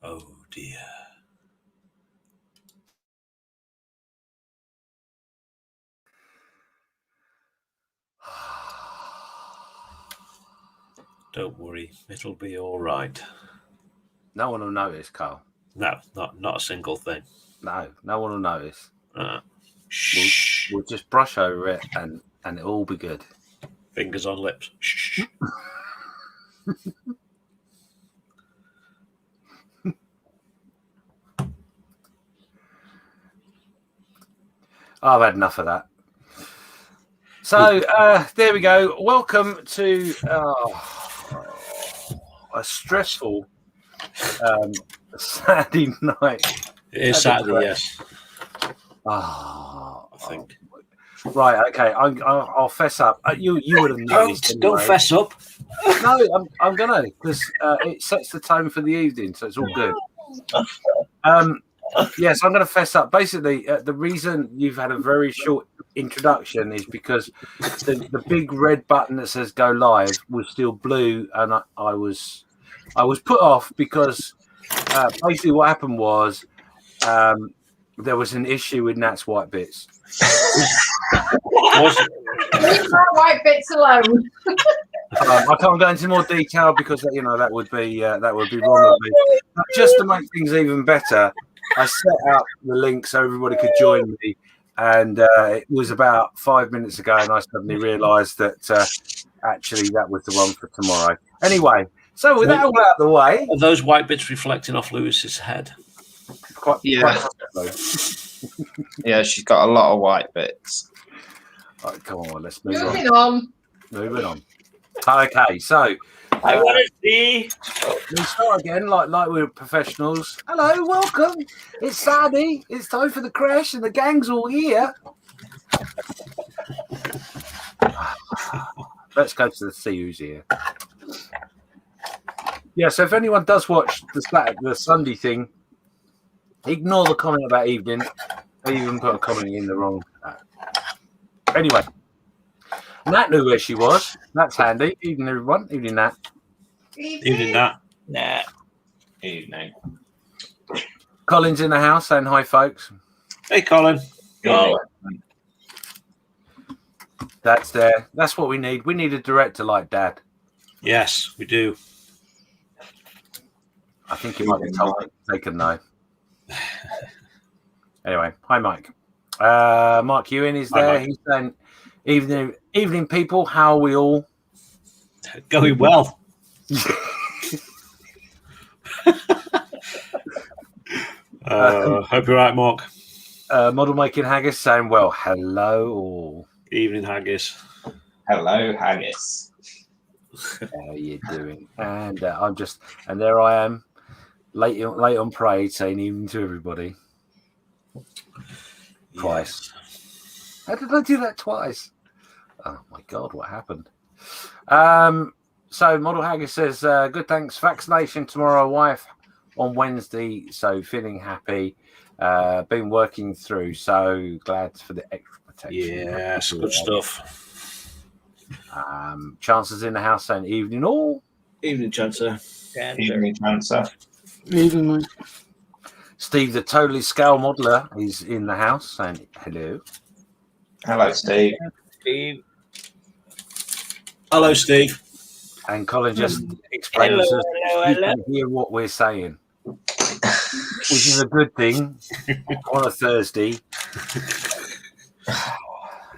Oh dear. Don't worry, it'll be all right. No one will notice, Karl. No, not a single thing. No one will notice. Shh. We'll just brush over it and it'll all be good. Fingers on lips. Shh. I've had enough of that. So there we go. Welcome to a stressful Saturday night. It is Saturday, yes. I think. Right, okay. I'll fess up. You would have noticed. Anyway. Don't fess up. No, I'm gonna because it sets the tone for the evening, so it's all good. Yes, I'm gonna fess up. Basically, the reason you've had a very short introduction is because the big red button that says "Go Live" was still blue, and I was put off because basically what happened was there was an issue with Nat's white bits. Leave my white bits alone. I can't go into more detail because that would be wrong of me. But just to make things even better, I set out the link so everybody could join me, and it was about 5 minutes ago, and I suddenly realised that actually that was the one for tomorrow. Anyway, so with that all out of the way, are those white bits reflecting off Lewis's head? Quite Yeah, she's got a lot of white bits. Right, come on, let's move on. Moving on. Okay, so I want to see. We start again like we're professionals. Hello, welcome. It's Saturday. It's time for the crash, and the gang's all here. Let's go to see who's here. Yeah, so if anyone does watch the Sunday thing, ignore the comment about evening. I even put a comment in the wrong. Anyway, Nat knew where she was. That's handy. Evening, everyone. Evening, Nat. Evening, Nat. Nah. Evening. Colin's in the house saying hi, folks. Hey, Colin. Oh. That's there. That's what we need. We need a director like Dad. Yes, we do. I think he might be told taken though. Anyway, hi, Mike. Mark Ewan is there. He's saying, evening, people. How are we all? Going well. Hope you're right, Mark. Model making haggis saying, well, hello all. Evening, haggis. Hello, haggis. How are you doing? And and there I am, late on parade, saying evening to everybody. Twice. Yes. How did I do that twice? Oh my God, what happened? So Model Haggis says, good, thanks. Vaccination tomorrow, wife on Wednesday, so feeling happy. Been working through, so glad for the extra protection. Yes, good stuff. Chancellor's in the house saying evening all. Evening, Chancellor. Evening, Chancellor. Evening, mate. Steve, the totally scale modeler, is in the house saying hello. Hello, Steve. Steve. Hello, Steve. And Colin just explains us you can hear what we're saying, which is a good thing on a Thursday.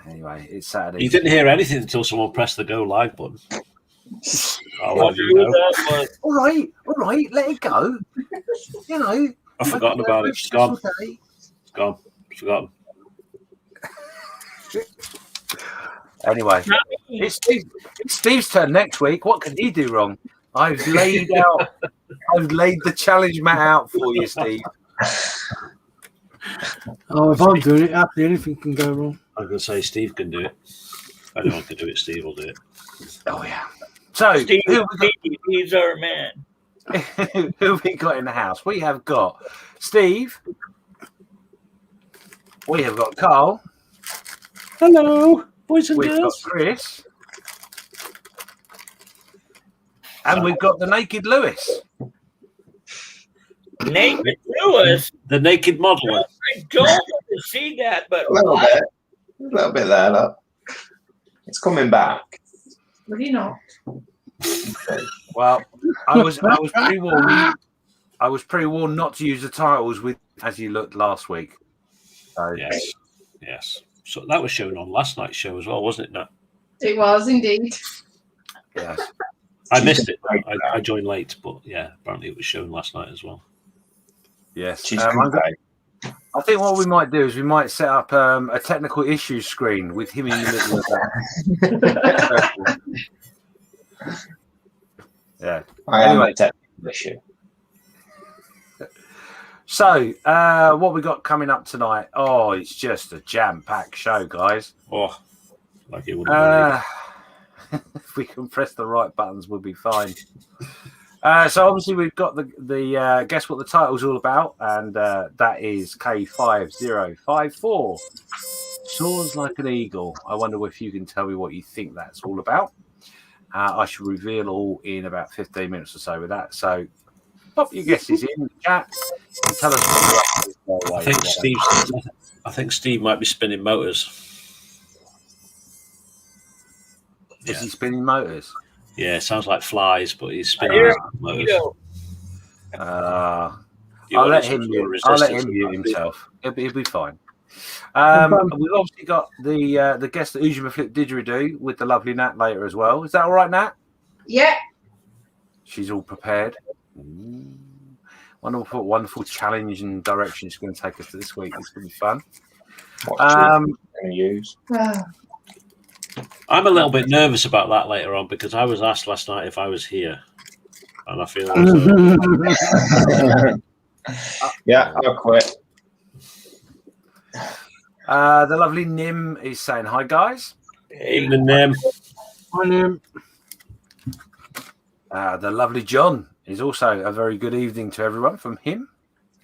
Anyway, it's Saturday. You didn't hear anything until someone pressed the go live button. I'll have you know. All right, let it go. You know, I've forgotten about it. It's gone. It's gone. Forgotten. Anyway, it's Steve's turn next week. What can he do wrong? I've laid the challenge mat out for you, Steve. Oh, if I'm doing it, absolutely anything can go wrong. I was going to say Steve can do it. If anyone can do it, Steve will do it. Oh yeah. So Steve, he's our man. Who have we got in the house? We have got Steve. We have got Karl. Hello, boys and We've girls. got Chris. And we've got the naked Lewis. Nate and Lewis. The naked model. I don't want to see that, but A little bit there. Look. It's coming back. Really not. Well, I was pre-warned. I was pre-warned not to use the titles with as you looked last week. So, Yes. So that was shown on last night's show as well, wasn't it, Nat? It was indeed. yes. I missed it. I joined late, but yeah, apparently it was shown last night as well. Yes. She's I think what we might do is we might set up a technical issues screen with him in the middle of that. Yeah. I am Anyway. a technical issue. So, what we got coming up tonight? Oh, it's just a jam-packed show, guys. Oh, like it would have If we can press the right buttons, we'll be fine. So obviously we've got the guess what the title's all about, and that is K5054. Soars like an eagle. I wonder if you can tell me what you think that's all about. I shall reveal all in about 15 minutes or so with that. So pop your guesses in the chat and tell us what you're up to. I think Steve might be spinning motors. Is he spinning motors? Yeah, it sounds like flies, but he's spinning motors. I'll let him mute himself. He'll be fine. We've obviously got the guest that Ujima Flip Didgeridoo with the lovely Nat later as well. Is that all right, Nat? Yeah. She's all prepared. Wonderful challenge and direction she's going to take us to this week. It's going to be fun. What I'm going to use. I'm a little bit nervous about that later on because I was asked last night if I was here, and I feel yeah, I'll quit. The lovely Nim is saying hi, guys. Evening, Nim. Hi, Nim. The lovely John is also a very good evening to everyone from him.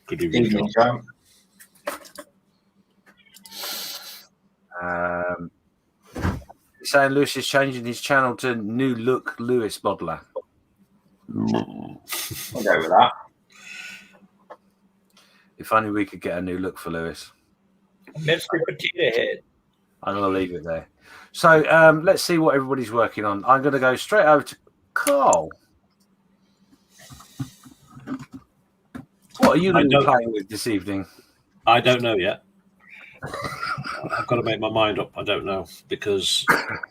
Good evening, John. Saying Lewis is changing his channel to New Look Lewis Modeler. I'll go with that. If only we could get a new look for Lewis. Mr. Potato Head. I'm going to leave it there. So let's see what everybody's working on. I'm going to go straight over to Karl. What are you going to be playing with this evening? I don't know yet. I've got to make my mind up. I don't know because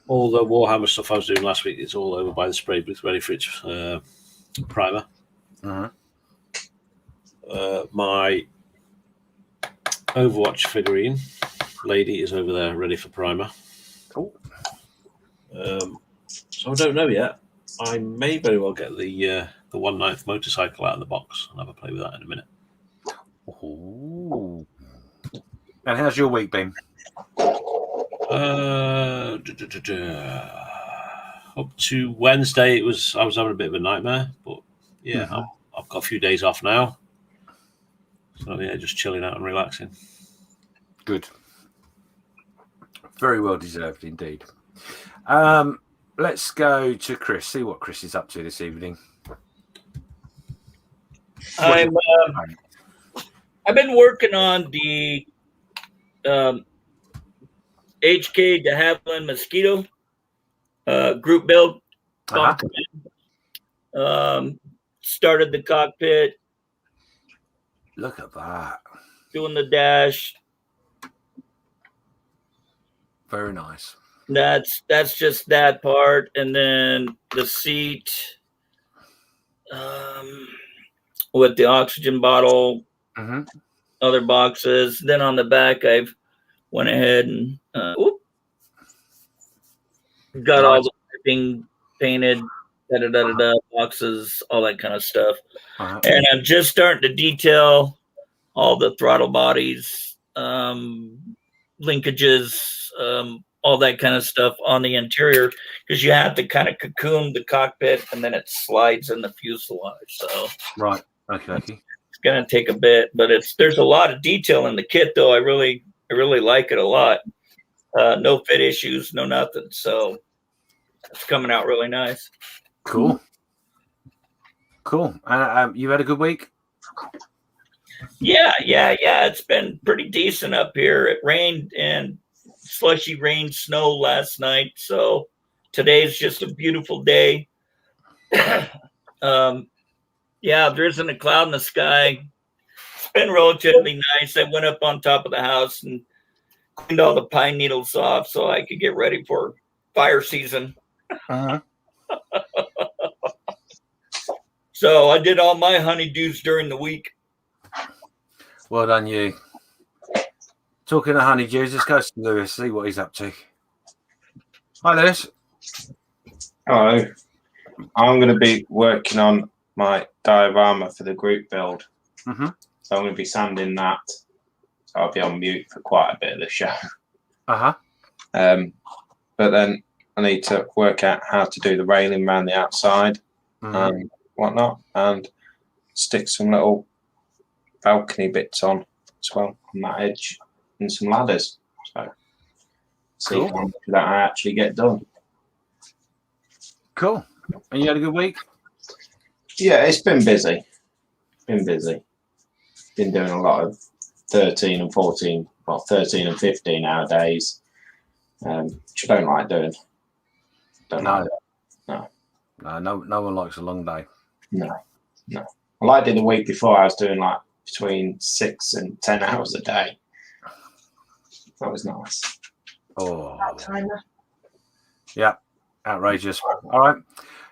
all the Warhammer stuff I was doing last week is all over by the spray booth, ready for its primer. My Overwatch figurine lady is over there, ready for primer. Cool. So I don't know yet. I may very well get the 1/9 motorcycle out of the box and have a play with that in a minute. Ooh. And how's your week been? Up to Wednesday, I was having a bit of a nightmare, but yeah, I've got a few days off now. So yeah, just chilling out and relaxing. Good. Very well deserved indeed. Let's go to Chris. See what Chris is up to this evening. I've been working on the HK de Havilland Mosquito group build. Started the cockpit. Look at that. Doing the dash. Very nice. That's just that part, and then the seat with the oxygen bottle, other boxes. Then on the back, I've went ahead and got all the piping painted, boxes, all that kind of stuff. And I'm just starting to detail all the throttle bodies, linkages, all that kind of stuff on the interior, because you have to kind of cocoon the cockpit and then it slides in the fuselage. So right, okay. It's gonna take a bit, but there's a lot of detail in the kit though. I really like it a lot. No fit issues, no nothing. So it's coming out really nice. Cool. You had a good week? Yeah. It's been pretty decent up here. It rained and slushy rain, snow last night. So today's just a beautiful day. There isn't a cloud in the sky. It's been relatively nice. I went up on top of the house and cleaned all the pine needles off so I could get ready for fire season. Uh-huh. So I did all my honeydews during the week. Well done, you. Talking of honeydews, let's go to Lewis, see what he's up to. Hi, Lewis. Hello. I'm going to be working on my diorama for the group build. Mm-hmm. So I'm going to be sanding that. So I'll be on mute for quite a bit of the show. Uh-huh. But then I need to work out how to do the railing around the outside and whatnot, and stick some little balcony bits on as well on that edge and some ladders. So see Cool. how much of that I actually get done. Cool. And you had a good week? Yeah, it's been busy. Been doing a lot of 13 and 14, well, 13 and 15 hour days, which I don't like doing. No one likes a long day. No. Well, I did the week before. I was doing like between 6 and 10 hours a day. That was nice. Oh, That timer. yeah, outrageous. All right,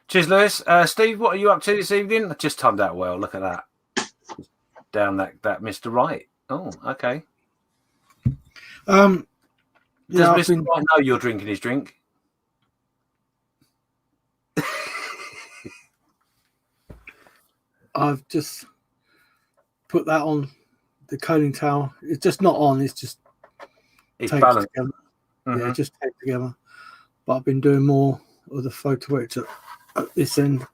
cheers, Lewis. Steve, what are you up to this evening? I just timed out well. Look at that. Down that Mr. Right. Oh, okay. Does Yeah, Mr. Right know you're drinking his drink? I've just put that on the coding tower. It's just not on. It's just It's taped balanced. together. Mhm. Yeah, just taped together. But I've been doing more of the photo edge at this end.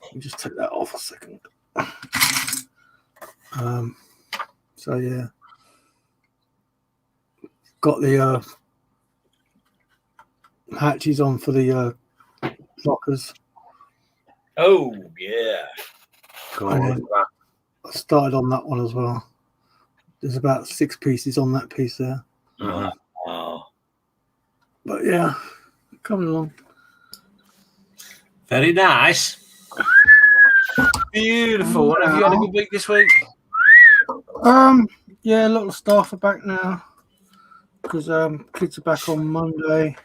Let me just take that off a second. So yeah, got the hatches on for the lockers. Oh, yeah. Cool. And then I started on that one as well. There's about 6 pieces on that piece there. Mhm. Wow. But yeah, coming along. Very nice. Beautiful. Have you had a good week this week? Yeah, a lot of staff are back now because kids are back on Monday.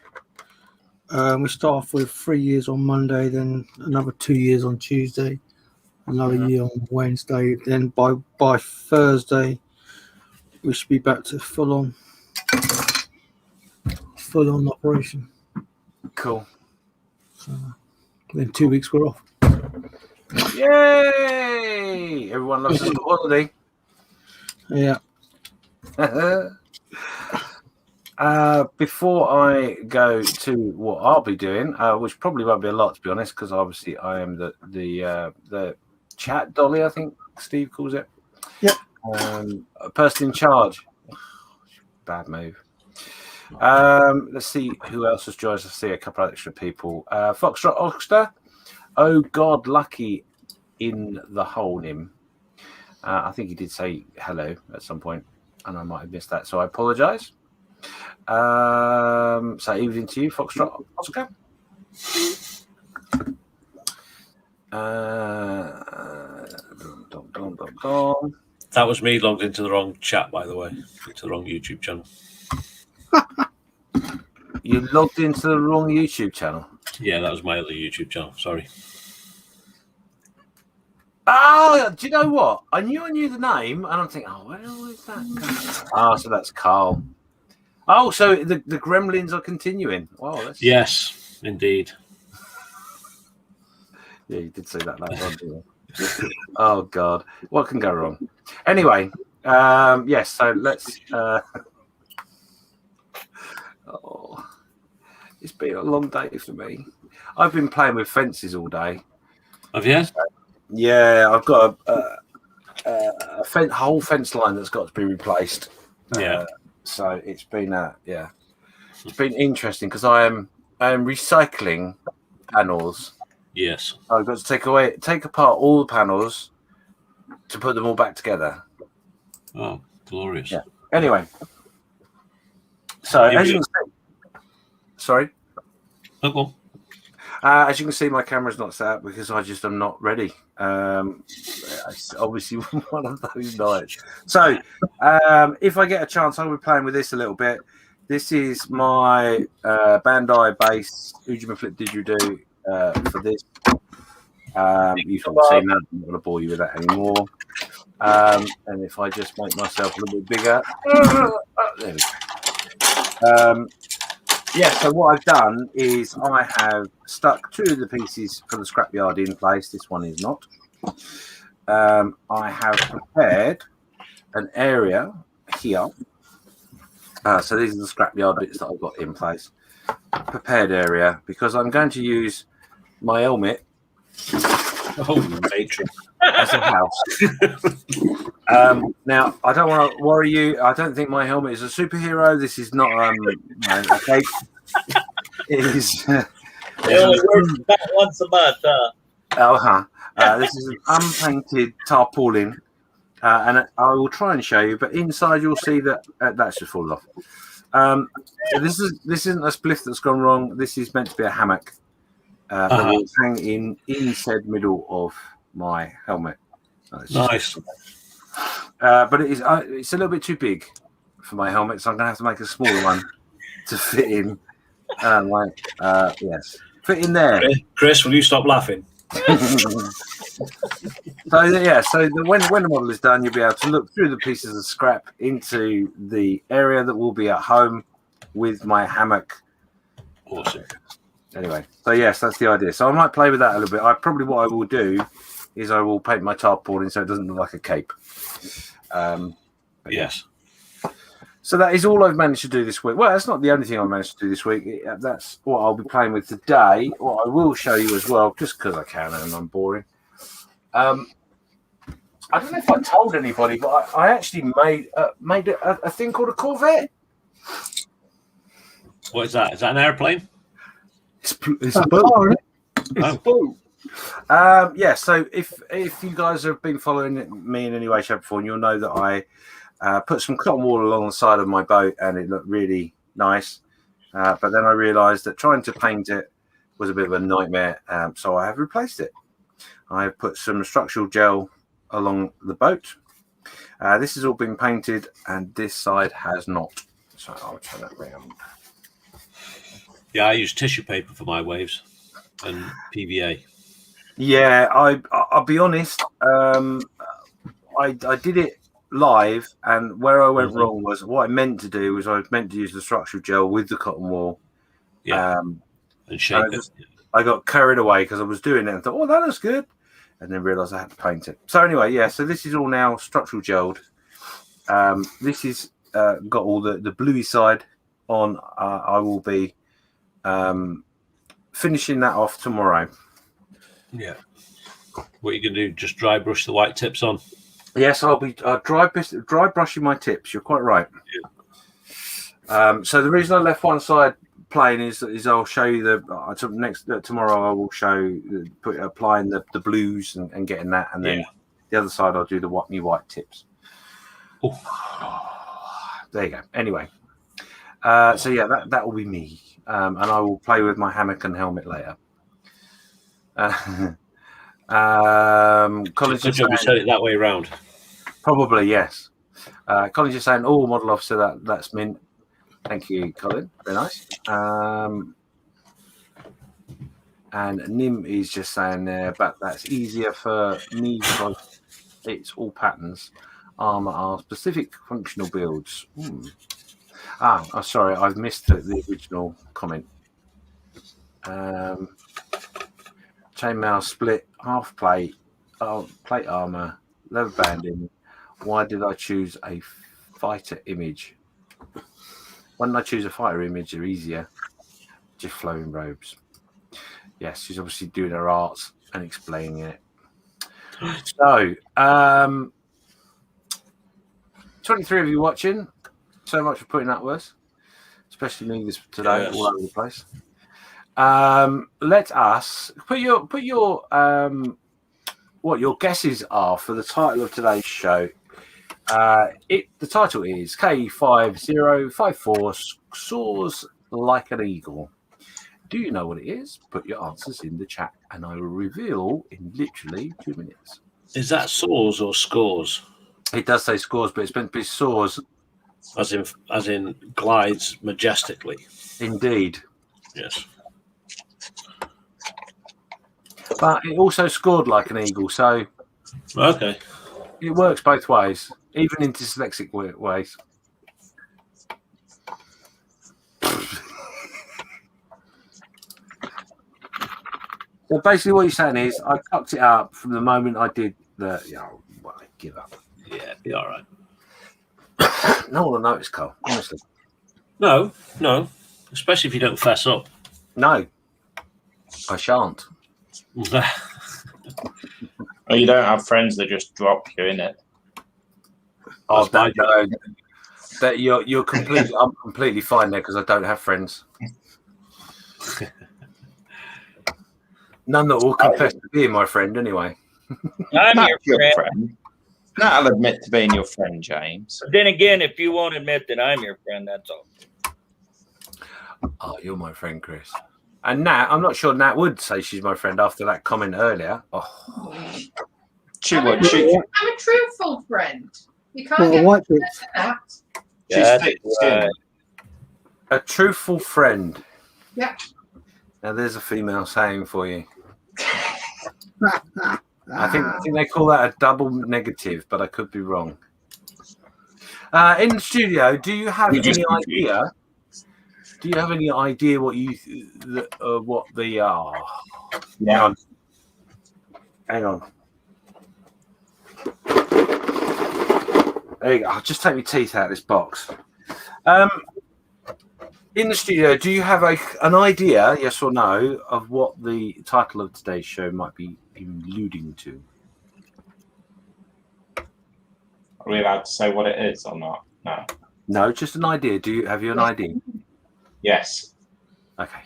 We start off with 3 years on Monday, then another 2 years on Tuesday, another year on Wednesday. Then by Thursday, we should be back to full on operation. Cool. So then 2 weeks we're off. Yay! Everyone loves a school holiday. Yeah. Before I go to what I'll be doing, which probably won't be a lot to be honest, because obviously I am the chat dolly, I think Steve calls it. Yep. A person in charge. Bad move. Let's see who else has joined us. I see a couple of extra people. Foxtrot Oxter. Oh God, lucky in the hole him. I think he did say hello at some point, and I might have missed that, so I apologise. So evening to you, Foxtrot Oscar. That was me logged into the wrong chat, by the way, to the wrong YouTube channel. You logged into the wrong YouTube channel. Yeah, that was my other YouTube channel. Sorry. Oh, do you know what? I knew the name, and I'm thinking, oh, where is that guy? So that's Karl. Oh, so the Gremlins are continuing. Wow. Yes, indeed. Yeah, you did say that later on, didn't you? Oh God, what can go wrong? Anyway, yes. So let's. Oh, it's been a long day for me. I've been playing with fences all day. Have you? Yeah, I've got a whole fence line that's got to be replaced. Yeah. So it's been it's been interesting because I am recycling panels. Yes. I've got to take apart all the panels to put them all back together. Oh, glorious. Yeah. Anyway, so as you can see, sorry. Oh, go on. As you can see, my camera's not set up because I just am not ready. It's obviously one of those nights. So, if I get a chance, I'll be playing with this a little bit. This is my Bandai base Ujima Flip Didgeridoo for this. You've probably seen that. I'm not going to bore you with that anymore. And if I just make myself a little bit bigger, there we go. Yeah, so what I've done is I have stuck 2 of the pieces for the scrapyard in place. This one is not. I have prepared an area here. So these are the scrapyard bits that I've got in place. Prepared area because I'm going to use my helmet as a house. Now, I don't want to worry you. I don't think my helmet is a superhero. This is not a cape. It is. It only works about once a month. This is an unpainted tarpaulin, and I will try and show you. But inside, you'll see that that's just fallen off. So this isn't a spliff that's gone wrong. This is meant to be a hammock that will hang in said middle of my helmet. Nice. But it's a little bit too big for my helmet, so I'm going to have to make a smaller one to fit in. Yes, fit in there. Chris, will you stop laughing? So yeah, when the model is done, you'll be able to look through the pieces of scrap into the area that will be at home with my hammock. Awesome. Anyway, so yes, that's the idea. So I might play with that a little bit. What I will do is I will paint my tarpaulin so it doesn't look like a cape. Yes. So that is all I've managed to do this week. Well, that's not the only thing I've managed to do this week. That's what I'll be playing with today. What I will show you as well, just because I can and I'm boring. I don't know if I told anybody, but I actually made a thing called a Corvette. What is that? Is that an airplane? It's a boat. It's a boat. Yeah, so if you guys have been following me in any way, shape, or form, you'll know that I put some cotton wool along the side of my boat and it looked really nice. But then I realised that trying to paint it was a bit of a nightmare, so I have replaced it. I have put some structural gel along the boat. This has all been painted and this side has not. So I'll turn that round. Yeah, I use tissue paper for my waves and PVA. Yeah, I'll be honest. I did it live, and where I went wrong was what I meant to do was I was meant to use the structural gel with the cotton wool. Yeah, and shape it. I got carried away because I was doing it and thought, oh, that looks good, and then realised I had to paint it. So anyway, yeah. So this is all now structural gelled. This is got all the bluey side on. I will be finishing that off tomorrow. Yeah. What you can do? Just dry brush the white tips on. Yes, I'll be dry brushing my tips. You're quite right. Yeah. So the reason I left one side plain is I'll show you tomorrow. I will show applying the blues and getting that, and then the other side I'll do the white tips. Oh. There you go. Anyway, so yeah, that will be me, and I will play with my hammock and helmet later. Colin's Good job you said it that way around. Probably, yes. Colin's just saying, "Oh, model officer, that's mint." Thank you, Colin. Very nice. And Nim is just saying there, but that's easier for me because it's all patterns. Armor are specific functional builds. Sorry, I've missed the original comment. Chainmail split, half plate, plate armor, leather banding. Why did I choose a fighter image? Why didn't I choose a fighter image? They're easier. Just flowing robes. Yes, she's obviously doing her arts and explaining it. So, 23 of you watching. So much for putting that with us, especially me this today, all over the place. Let us put your what your guesses are for the title of today's show. The title is K5054 Soars Like an Eagle. Do you know what it is? Put your answers in the chat, and I will reveal in literally 2 minutes. Is that soars or scores? It does say scores, but it's meant to be soars. As in glides majestically. Indeed. Yes. But it also scored like an eagle, so Okay. it works both ways, even in dyslexic ways. So basically what you're saying is I cocked it up from the moment I did the, I give up. Yeah, be all right. No one will notice, Karl, honestly. No. Especially if you don't fess up. No, I shan't. Or you don't have friends that just drop you in it. Oh, that you're completely. I'm completely fine there because I don't have friends. None that will confess to being my friend, anyway. I'm Not your friend. friend. No, I'll admit to being your friend, James. But then again, if you won't admit that I'm your friend, that's all. Oh, you're my friend, Chris. And Nat, I'm not sure Nat would say she's my friend after that comment earlier. Oh, She I'm would. a truthful friend. You can't get white better bits. than that. She's right. a truthful friend. Yeah. Now there's a female saying for you. I think they call that a double negative, but I could be wrong. In the studio, do you have any idea? Do you have any idea what they are? Yeah. Hang on. There you go. I'll just take my teeth out of this box. In the studio, do you have an idea, yes or no, of what the title of today's show might be alluding to? Are we allowed to say what it is or not? No. No, just an idea. Have you an idea? Yes. Okay.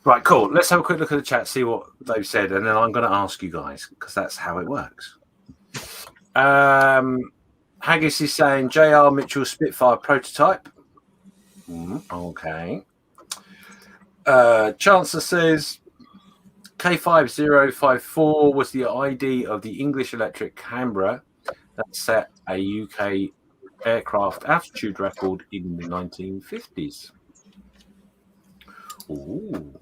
Right, cool. Let's have a quick look at the chat, see what they've said, and then I'm going to ask you guys because that's how it works. Haggis is saying J.R. Mitchell Spitfire prototype. Okay. Chancellor says K5054 was the ID of the English Electric Canberra that set a UK aircraft altitude record in the 1950s. Ooh.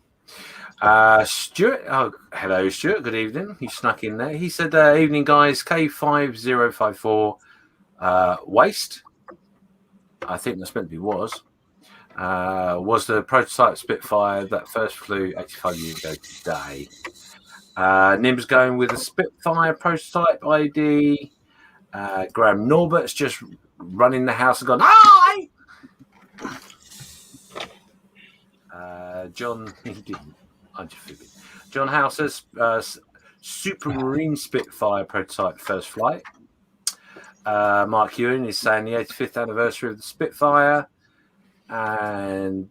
Stuart, hello Stuart, good evening. He snuck in there. He said, evening guys, K5054 waste. I think that's meant to be was the prototype Spitfire that first flew 85 years ago today. Nim's going with a Spitfire prototype ID. Graham Norbert's just running the house and gone, hi! John, he didn't. I just figured. John Houser's Supermarine Spitfire prototype first flight. Mark Ewan is saying the 85th anniversary of the Spitfire. And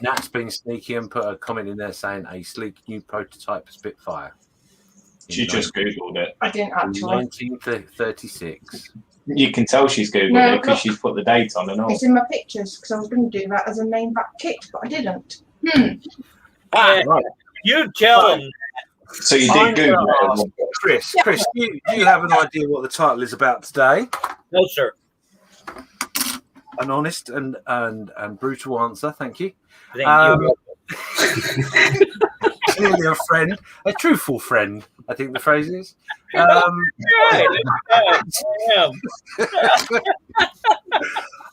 Nat's been sneaky and put a comment in there saying a sleek new prototype Spitfire. She just Googled it. I didn't actually. 1936. You can tell she's Googled it because she's put the date on and all. It's in my pictures because I was going to do that as a name back kit, but I didn't. Right. You tell him. So you did Google it. Chris, do you have an idea what the title is about today? No, sir. An honest and brutal answer, thank you. Thank you. Clearly a friend, a truthful friend, I think the phrase is. Right.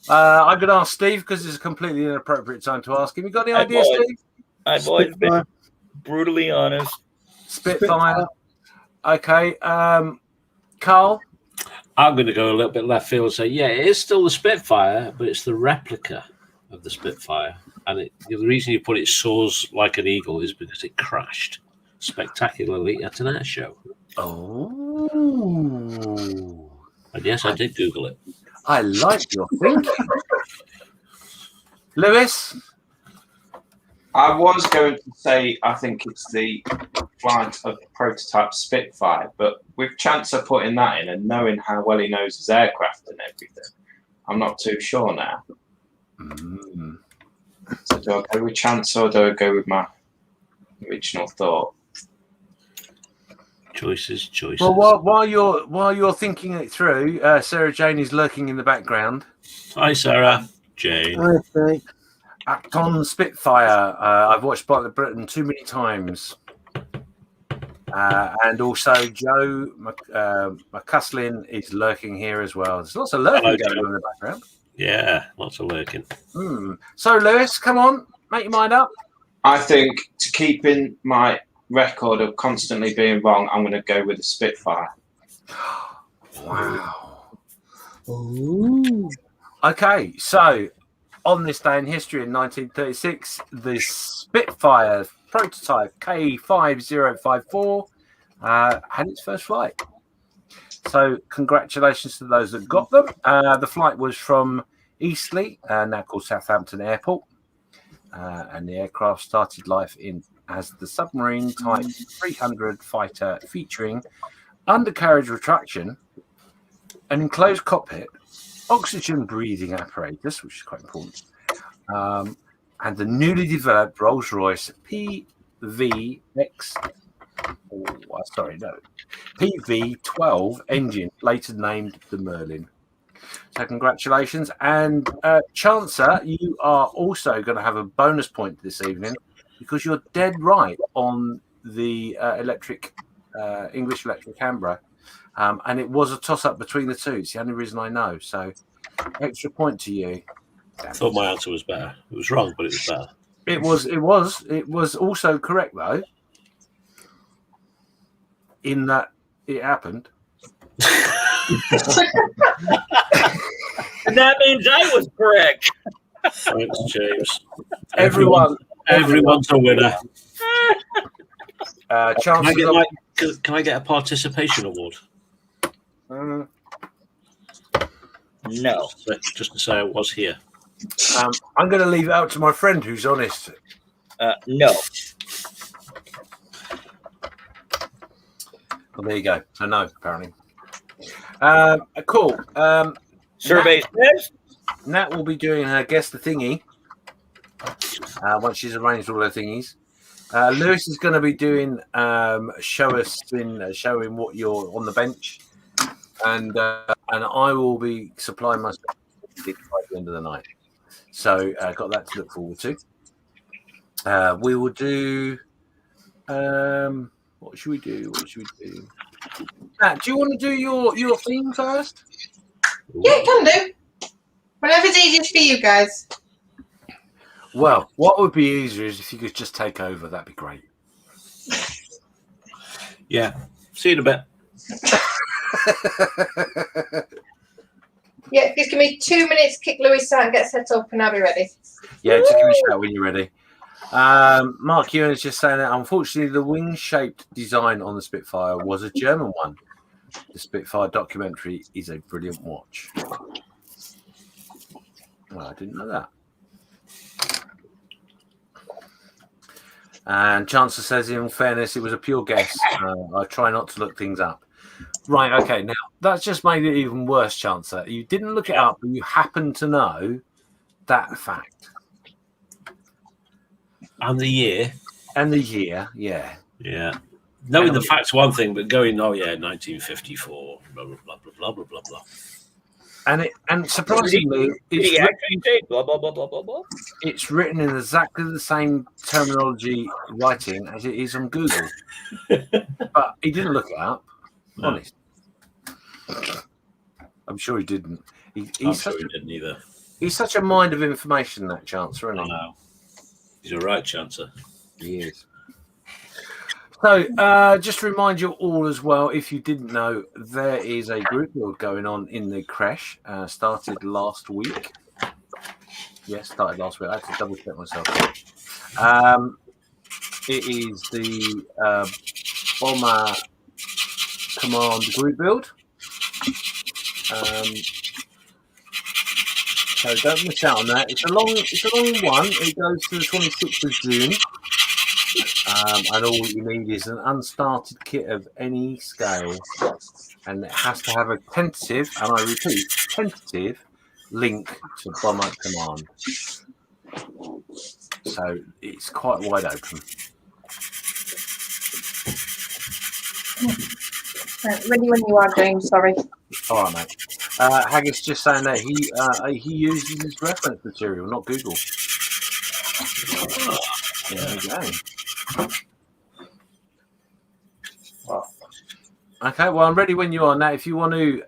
I'm going to ask Steve because it's a completely inappropriate time to ask him. You got any ideas, Steve? I've always been brutally honest. Spitfire. Okay. Karl? I'm going to go a little bit left field and say, yeah, it is still the Spitfire, but it's the replica of the Spitfire. And the reason you put it soars like an eagle is because it crashed spectacularly at an air show. Oh. And yes, I did Google it. I like your thinking. Lewis? I was going to say I think it's the flight of prototype Spitfire, but with Chancer putting that in and knowing how well he knows his aircraft and everything, I'm not too sure now. Mm. So do I go with Chancer or do I go with my original thought? Choices. Well, while you're thinking it through, Sarah Jane is lurking in the background. Hi, Sarah Jane. Okay. Acton Spitfire. I've watched Spotlight of Britain too many times. And also Joe McCuslin is lurking here as well. There's lots of lurking Hello, going Joe. on in the background. Yeah, lots of lurking. So, Lewis, come on, make your mind up. I think to keep in my record of constantly being wrong, I'm going to go with the Spitfire. Wow. Ooh. Okay, so on this day in history in 1936, the Spitfire prototype K5054 had its first flight. So congratulations to those that got them. The flight was from Eastleigh, now called Southampton Airport, and the aircraft started life as the submarine type 300 fighter, featuring undercarriage retraction, an enclosed cockpit, oxygen breathing apparatus, which is quite important, and the newly developed Rolls-Royce PV12 engine, later named the Merlin. So congratulations. And Chancer, you are also going to have a bonus point this evening because you're dead right on the English electric Canberra. And it was a toss-up between the two. It's the only reason I know. So extra point to you. I thought my answer was better. It was wrong, but it was better. It was also correct, though, in that it happened. And that means I was correct. Thanks, James. Everyone's a winner. Can I get a participation award? No. Just to say I was here. I'm going to leave it out to my friend who's honest. No. Well, there you go. So no, apparently. Cool. Survey says. Nat will be doing her guess the thingy once she's arranged all her thingies. Lewis is going to be doing showing what you're on the bench, and I will be supplying my stuff by the end of the night. So got that to look forward to. We will do. What should we do? Nat, do you want to do your theme first? Yeah, can do. Whatever's easiest for you guys. Well, what would be easier is if you could just take over. That'd be great. Yeah. See you in a bit. Yeah, just give me 2 minutes, kick Lewis out and get set up and I'll be ready. Yeah, just give me a shout when you're ready. Mark Ewan is just saying that unfortunately the wing-shaped design on the Spitfire was a German one. The Spitfire documentary is a brilliant watch. Well, I didn't know that. And Chancellor says, in fairness, it was a pure guess. I try not to look things up. Right, okay. Now, that's just made it even worse, Chancellor. You didn't look it up, but you happen to know that fact. And the year. And the year, yeah. Yeah. Knowing the fact's one thing, but going, 1954, blah, blah, blah, blah, blah, blah, blah. And surprisingly, Blah, blah, blah, blah, blah, blah. it's written in exactly the same terminology writing as it is on Google. But he didn't look it up. No. Honest. I'm sure he didn't. I'm sure he didn't either. He's such a mind of information, that Chancellor, isn't I he? know. He's a right chancer. He is. So, just to remind you all as well, if you didn't know, there is a group build going on in the creche. Started last week. Yes, started last week. I had to double check myself. It is the Bomber Command group build. So don't miss out on that. It's a long one. It goes to the 26th of June. And all you need is an unstarted kit of any scale, and it has to have a tentative, and I repeat, tentative link to Bomber Command. So it's quite wide open. Right, ready when you are, James. Sorry. All right, mate. Haggis just saying that he uses his reference material, not Google. There we go. Okay, well, I'm ready when you are, Nat. If you want to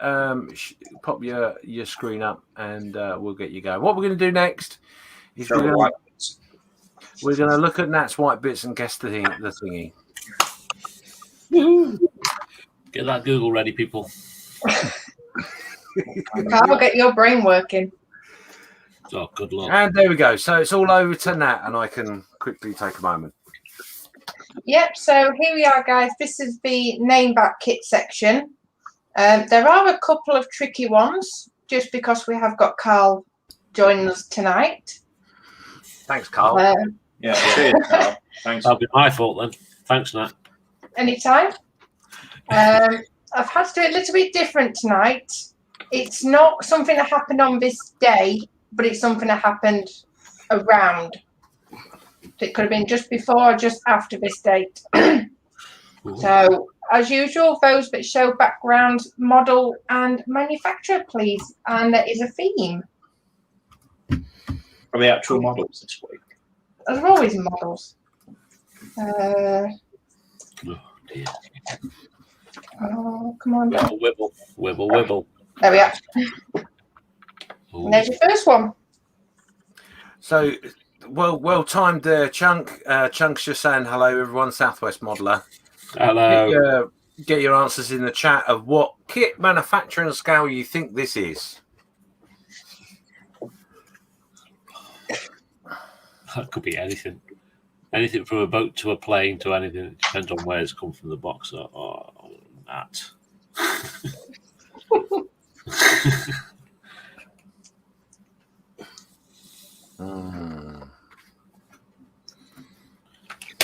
pop your screen up, and we'll get you going. What we're going to do next is we're going to look at Nat's white bits and guess the thingy. Woohoo! Get that Google ready, people. Karl, get your brain working. Oh, good luck. And there we go. So it's all over to Nat, and I can quickly take a moment. Yep, so here we are, guys. This is the name back kit section. There are a couple of tricky ones, just because we have got Karl joining us tonight. Thanks, Karl. Yeah, cheers, Karl. Thanks. That'll be my fault then. Thanks, Nat. Anytime. I've had to do it a little bit different tonight. It's not something that happened on this day, but it's something that happened around. It could have been just before or just after this date. So, as usual, those that show background, model, and manufacturer, please. And there is a theme. Are the actual models this week? There's always models. Oh, dear. Oh, come on. Wibble, wibble, wibble, wibble. There we are. Ooh. And there's your first one. So, well timed there, Chunk. Chunk's just saying hello, everyone. Southwest Modeler. Hello. Get your answers in the chat of what kit, manufacturer, and scale you think this is. That could be anything. Anything from a boat to a plane to anything. It depends on where it's come from the box. Oh, that.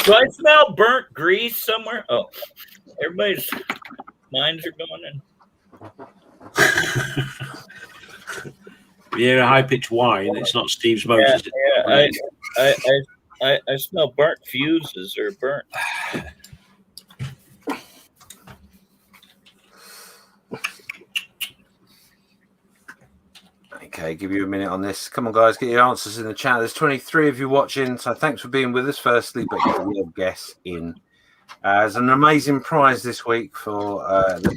Do I smell burnt grease somewhere? Oh, everybody's minds are going in. Yeah, high pitched whine. It's not Steve's motor. I smell burnt fuses or burnt. Okay, give you a minute on this. Come on, guys, get your answers in the chat. There's 23 of you watching, so thanks for being with us, firstly, but get your guess in. There's an amazing prize this week for the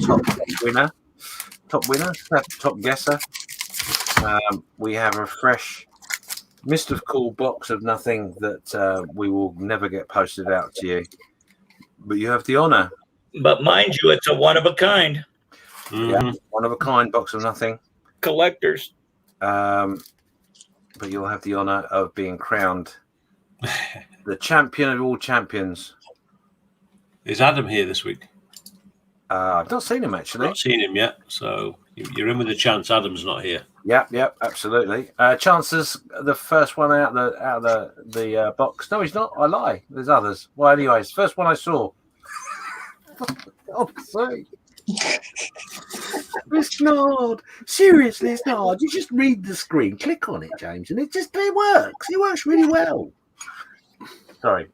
top guesser. We have a fresh mist of cool box of nothing that we will never get posted out to you, but you have the honor. But mind you, it's a one of a kind. Yeah, one of a kind box of nothing. Collectors. But you'll have the honor of being crowned the champion of all champions. Is Adam here this week? I've not seen him actually. Not seen him yet, so you're in with a chance. Adam's not here. Yep, absolutely. Chances the first one out of the box. No, he's not. I lie. There's others. Well, anyways, first one I saw. Oh, sorry. It's not. Seriously, it's not. You just read the screen, click on it, James, and it works. It works really well. Sorry.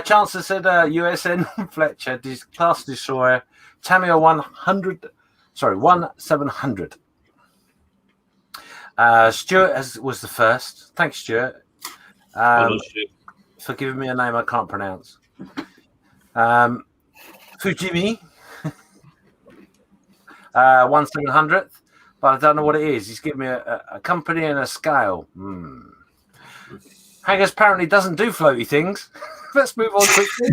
Chancellor said USN Fletcher, class destroyer, Tamio 1700. Stuart was the first. Thanks, Stuart. For giving me a name I can't pronounce. Fujimi. 1700th, but I don't know what it is. He's given me a company and a scale. Haggis apparently doesn't do floaty things. Let's move on quickly.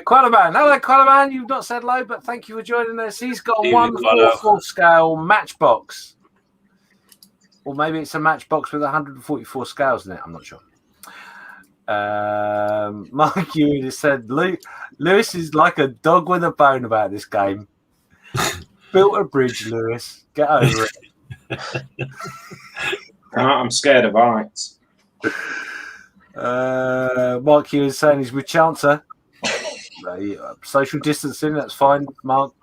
Qualaman. Hello, Qualaman. You've not said hello, but thank you for joining us. He's got a 1/4 scale matchbox. Or maybe it's a matchbox with 144 scales in it. I'm not sure. Mark Ewan has said Lewis is like a dog with a bone about this game. Built a bridge, Lewis. Get over it. I'm scared of heights. Mark Hugh is saying he's with Chancer. Social distancing, that's fine, Mark.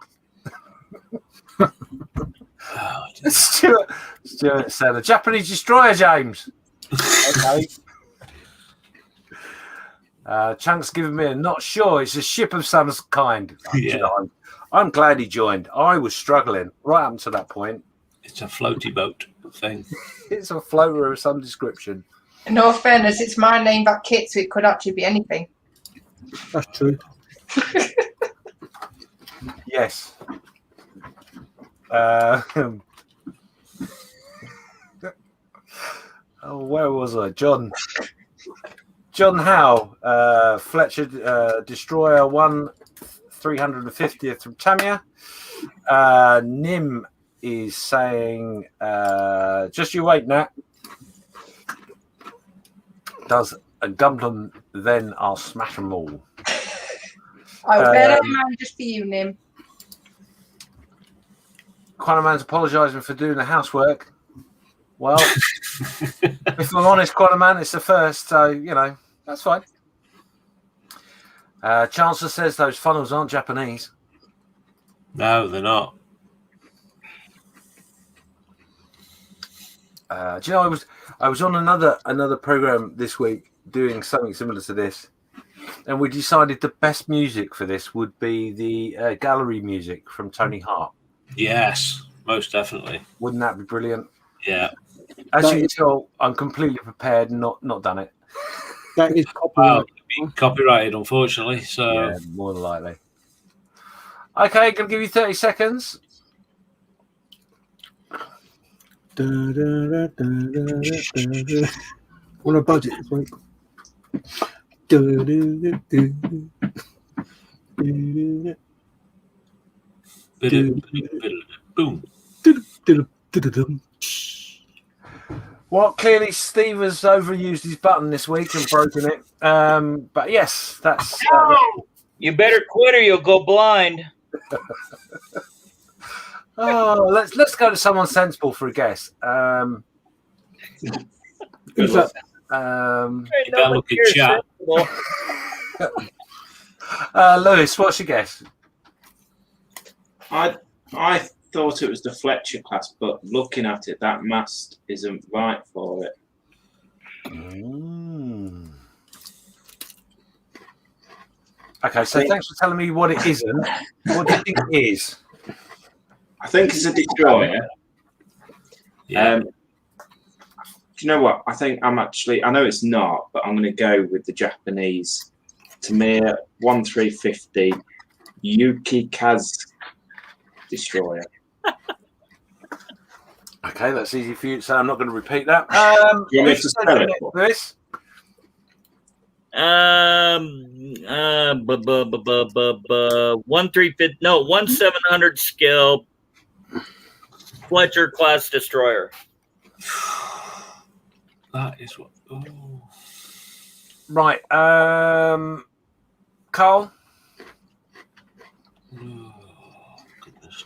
Stuart said a Japanese destroyer, James. Okay. Chunk's giving me a not sure. It's a ship of some kind. Yeah. I'm glad he joined. I was struggling right up to that point. It's a floaty boat thing. It's a floater of some description. In all fairness, it's my name that kit, so it could actually be anything. That's true. Yes. Where was I? John Howe, Fletcher Destroyer 1 350th from Tamia. Nim is saying, just you wait, Nat. Does a Gumdom, then I'll smash them all. I'll bear that in mind just for you, Nim. Quantaman's apologising for doing the housework. Well, if I'm honest, Quantaman, it's the first, so, that's fine. Chancellor says those funnels aren't Japanese. No, they're not. Do you know, I was on another program this week doing something similar to this, and we decided the best music for this would be the gallery music from Tony Hart. Yes, most definitely. Wouldn't that be brilliant? Yeah. As you can tell, I'm completely prepared and not done it. That is copyrighted. Copyrighted, unfortunately. So yeah, more than likely. Okay, gonna give you 30 seconds. On a budget this week. Boom. Well, clearly Steve has overused his button this week and broken it. But yes, that's. You better quit or you'll go blind. Let's go to someone sensible for a guess. Who's that? You better look at chat. Lewis, what's your guess? I thought it was the Fletcher class, but looking at it, that mast isn't right for it. Okay, so thanks for telling me what it isn't. What do you think it is? I think it's a destroyer. Yeah. Do you know what? I think I know it's not, but I'm going to go with the Japanese Tamir 1350 Yuki Kaz destroyer. Okay, that's easy for you, so I'm not going to repeat that. Do you want me to spell it? Lewis? 1700 skill Fletcher class destroyer. That is what. Oh. Right. Karl? Oh, goodness.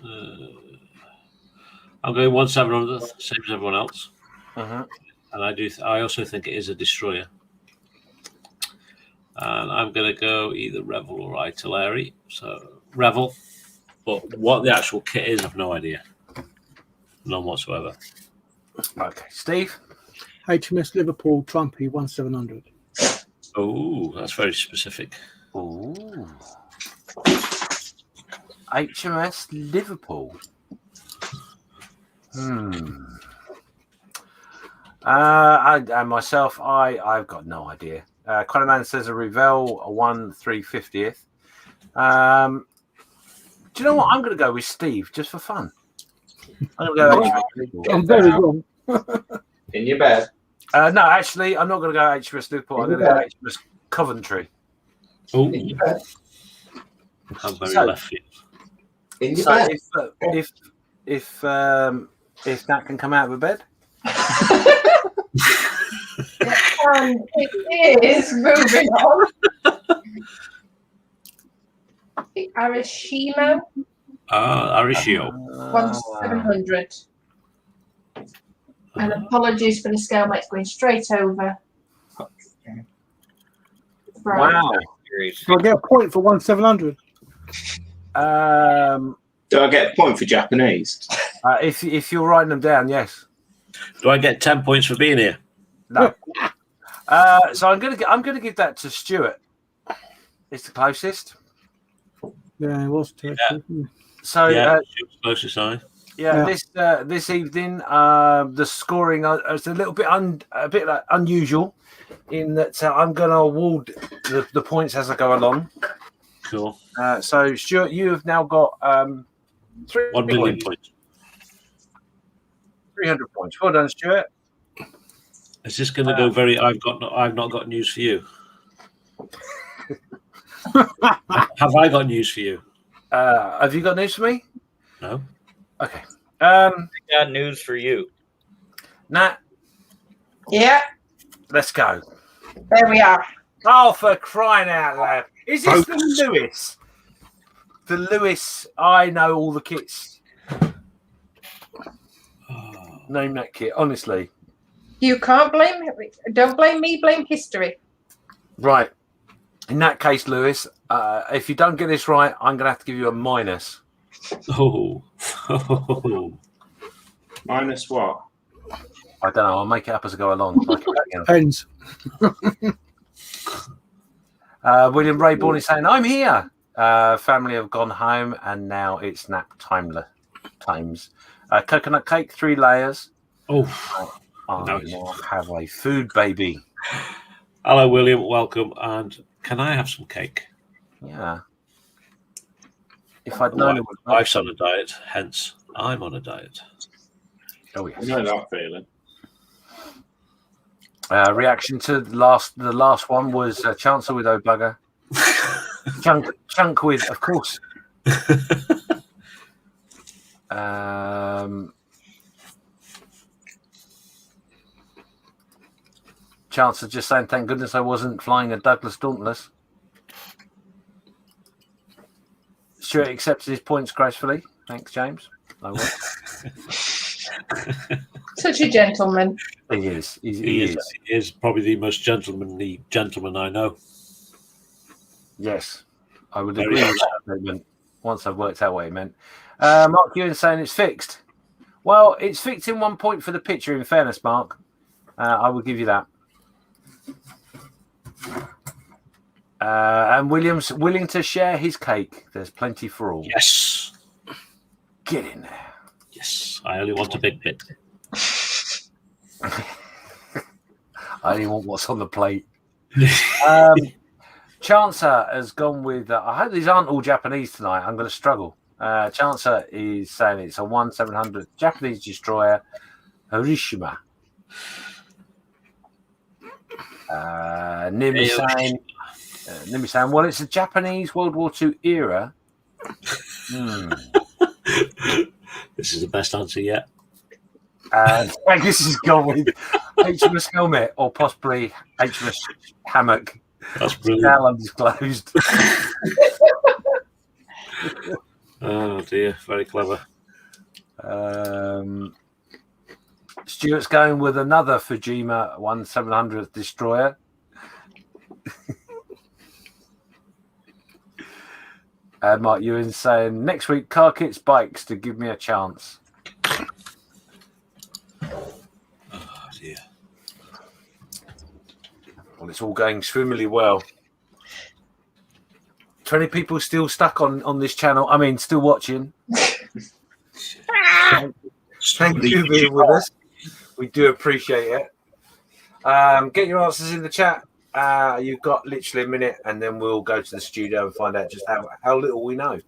I'm going 1700, same as everyone else. Uh-huh. And I also think it is a destroyer. And I'm going to go either Revel or Artillery. So Revel. But what the actual kit is, I've no idea. None whatsoever. Okay. Steve? HMS Liverpool Trumpy 1700. Oh, that's very specific. Ooh. HMS Liverpool. I myself, I've got no idea. Quantaman says a Revell, a 1/350th. Do you know what? I'm going to go with Steve just for fun. I'm going to go HMS Liverpool. I'm very wrong. In your bed. No, actually, I'm not going to go HMS Liverpool. I'm going to go HMS Coventry. Oh, I'm very left field. In your So bed. if that can come out of a bed. And it is moving on. The Arashimo Arishio. 1700. And apologies for the scale mates going straight over. Right. Wow. Do I get a point for 1,700? Do I get a point for Japanese? If you're writing them down, yes. Do I get 10 points for being here? No. So I'm gonna give that to Stuart. It's the closest. Yeah, it was. So Yeah, closest side. yeah. This evening, the scoring is a little bit unusual in that I'm going to award the points as I go along. Cool. So Stuart, you have now got 1 million points. 300 points. Well done, Stuart. Is this going to go very? I've not got news for you. Have I got news for you? Have you got news for me? No. Okay. I got news for you. Nat, Yeah, let's go. there we are. Oh, for crying out loud. Is this the Lewis? The Lewis, I know all the kits. Name that kit, honestly. You can't blame. Don't blame me. Blame history. Right. In that case, Lewis, if you don't get this right, I'm going to have to give you a minus. Oh. Minus what? I don't know. I'll make it up as I go along. Depends. William Rayborn is saying, I'm here. Family have gone home and now it's nap times. Coconut cake, 3 layers. Oh. I Nice. now have a food baby. Hello, William. Welcome. And can I have some cake? Yeah. If I'd known it was My wife's on a diet, hence I'm on a diet. Oh, yes. I know that feeling. Reaction to the last one was Chancellor with O'Bugger. Chunk with, of course. Chancellor just saying, thank goodness I wasn't flying a Douglas Dauntless. Stuart accepted his points gracefully. Thanks, James. No worries. Such a gentleman. He is. He is probably the most gentlemanly gentleman I know. Yes, I would Very agree with that statement once I've worked out what it meant. Mark Ewan saying it's fixed. Well, it's fixed in 1 point for the picture, in fairness, Mark. I will give you that. And William's willing to share his cake. There's plenty for all. Yes. Get in there. Yes. I only want a big bit. I only want what's on the plate. Chancer has gone with. I hope these aren't all Japanese tonight. I'm going to struggle. Chancer is saying it's a 1/700 Japanese destroyer, Hiroshima. Nim is saying, well, it's a Japanese World War II era. This is the best answer yet. This is gone with HMS Helmet or possibly HMS Hammock. That's brilliant. Now undisclosed. Oh dear, very clever. Stuart's going with another Fujima 1/700 destroyer. Mark Ewan's saying next week car kits bikes to give me a chance. Oh dear. Well, it's all going swimmingly well. 20 people still stuck on this channel. I mean, still watching. Thank you for being with us. We do appreciate it. Get your answers in the chat. You've got literally a minute, and then we'll go to the studio and find out just how little we know.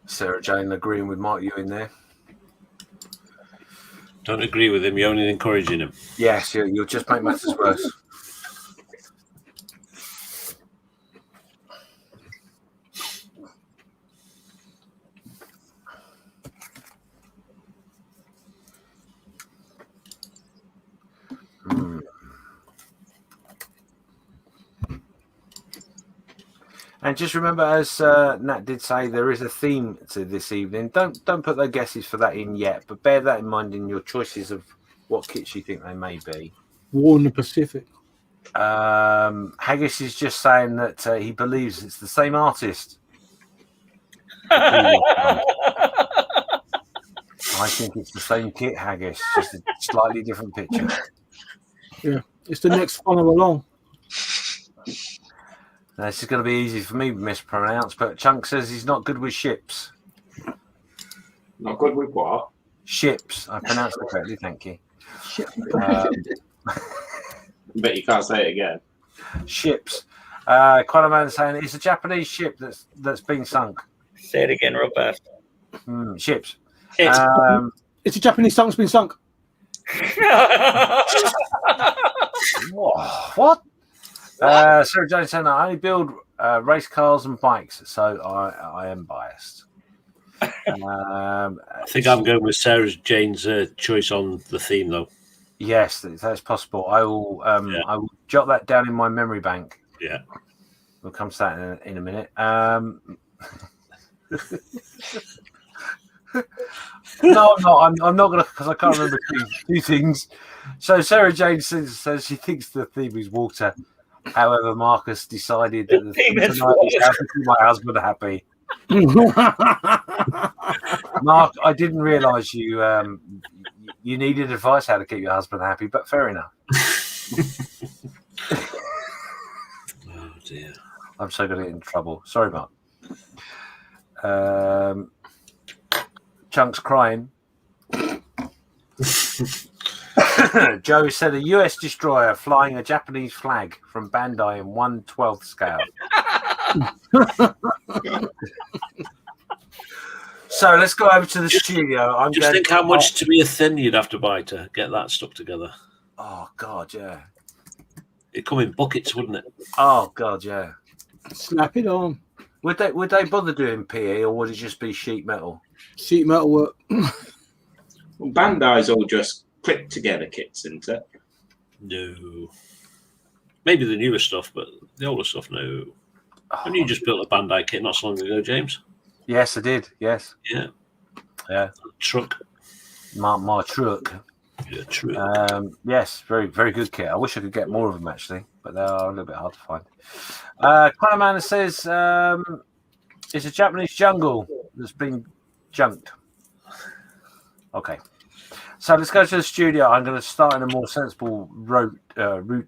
Sarah Jane agreeing with Mark Ewing there. Don't agree with him. You're only encouraging him. Yes, you'll just make matters worse. And just remember, as Nat did say, there is a theme to this evening. Don't put their guesses for that in yet, but bear that in mind in your choices of what kits you think they may be. War in the Pacific. Haggis is just saying that he believes it's the same artist. I think it's the same kit, Haggis, just a slightly different picture. Yeah, it's the next follow along. Now, this is going to be easy for me to mispronounce, but Chunk says he's not good with ships. Not good with what? Ships. I pronounced it correctly, thank you. But you can't say it again. Ships. Quanaman saying it's a Japanese ship that's been sunk. Say it again real fast. Ships. It's a Japanese song that's been sunk. What? Sarah Jones saying I only build race cars and bikes, so I am biased. I think I'm going with Sarah Jane's choice on the theme, though. Yes, that's possible. I will jot that down in my memory bank. Yeah, we'll come to that in a minute. No, I'm not going to, because I can't remember two things. So Sarah Jane says she thinks the theme is water. However, Marcus decided that the theme tonight is how to keep my husband happy. Mark, I didn't realise you needed advice how to keep your husband happy, but fair enough. Oh dear. I'm so going to get in trouble. Sorry, Mark. Chunk's crying. Joe said a US destroyer flying a Japanese flag from Bandai in 1/12 scale. So let's go over to the studio. Just think how much to be a thin you'd have to buy to get that stuck together. Oh God, yeah. It'd come in buckets, wouldn't it? Oh God, yeah. Snap it on. Would they bother doing PE, or would it just be sheet metal? Sheet metal work. Well, Bandai's all just click together kits, isn't it? No. Maybe the newer stuff, but the older stuff, no. And you just built a Bandai kit not so long ago, James? Yes, I did. Yes. Yeah. Yeah. Truck. My truck. Yeah, truck. Yes, very, very good kit. I wish I could get more of them, actually, but they are a little bit hard to find. Quanaman says it's a Japanese jungle that's been junked. Okay. So let's go to the studio. I'm going to start in a more sensible route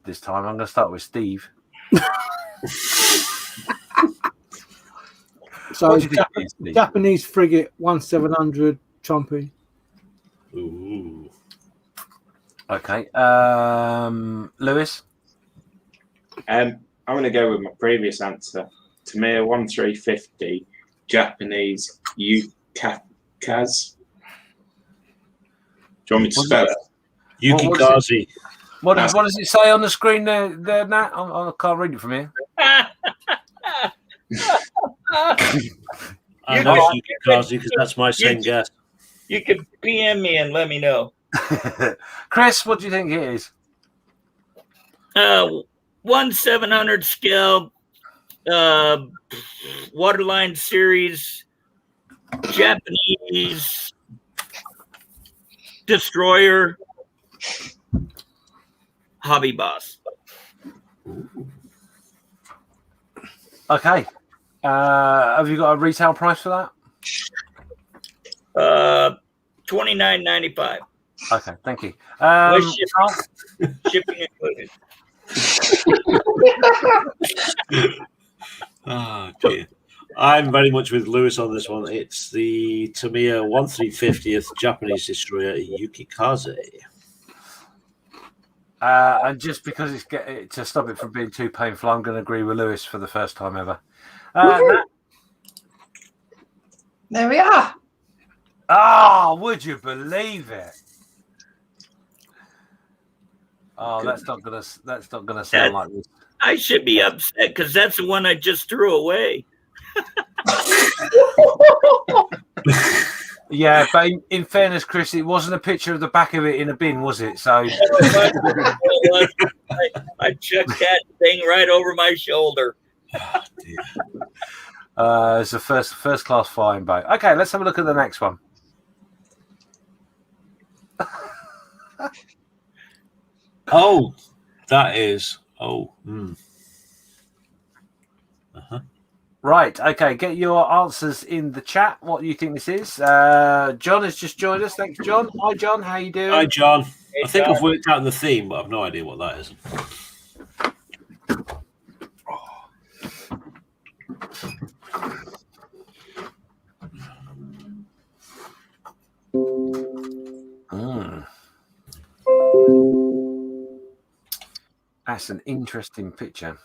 this time. I'm going to start with Steve. So Japanese frigate 1700 Trumpy. Ooh. Okay. Lewis? I'm going to go with my previous answer. Tamiya 1350 Japanese Yukikaz. Do you want me to spell it? Yukikaze. What does it say on the screen there Nat? I can't read it from here. I know Yukikaze because that's my same guess. You can PM me and let me know. Chris, what do you think it is? 1/700 scale, waterline series, Japanese destroyer, hobby boss. Okay. Have you got a retail price for that? $29.95. Okay, thank you. Shipping included. Oh dear. I'm very much with Lewis on this one. It's the Tamiya 1350th Japanese destroyer Yukikaze. And just because it's to stop it from being too painful, I'm going to agree with Lewis for the first time ever. Matt? There we are. Oh, would you believe it? Oh, that's not gonna sound like this. I should be upset because that's the one I just threw away. Yeah, but in fairness, Chris, it wasn't a picture of the back of it in a bin, was it? So I chucked that thing right over my shoulder. It's a first class flying boat. Okay, let's have a look at the next one. Oh, that is. Oh. Right. Okay. Get your answers in the chat. What you think this is? John has just joined us. Thanks, John. Hi, John. How you doing? Hi, John. Hey, I think John. I've worked out the theme, but I've no idea what that is. That's an interesting picture.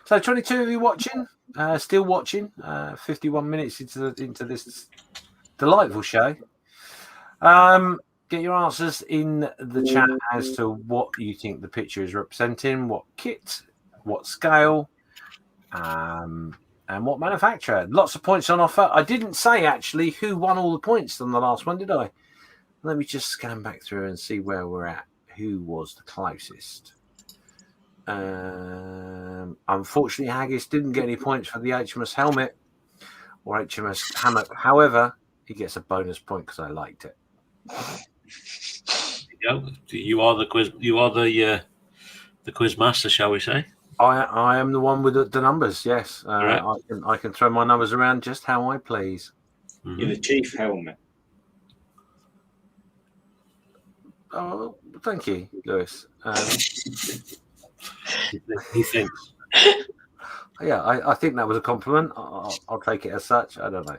So 22 of you watching, still watching, 51 minutes into this delightful show. Get your answers in the chat as to what you think the picture is representing, what kit, what scale, and what manufacturer. Lots of points on offer. I didn't say actually who won all the points on the last one, did I? Let me just scan back through and see where we're at. Who was the closest? Unfortunately, Haggis didn't get any points for the HMS helmet or HMS hammock. However, he gets a bonus point because I liked it. You are the quiz. You are the quiz master, shall we say? I am the one with the numbers. Yes, Right. I can throw my numbers around just how I please. You're the chief helmet. Oh, thank you, Lewis. He thinks. Yeah, I think that was a compliment. I'll take it as such. I don't know.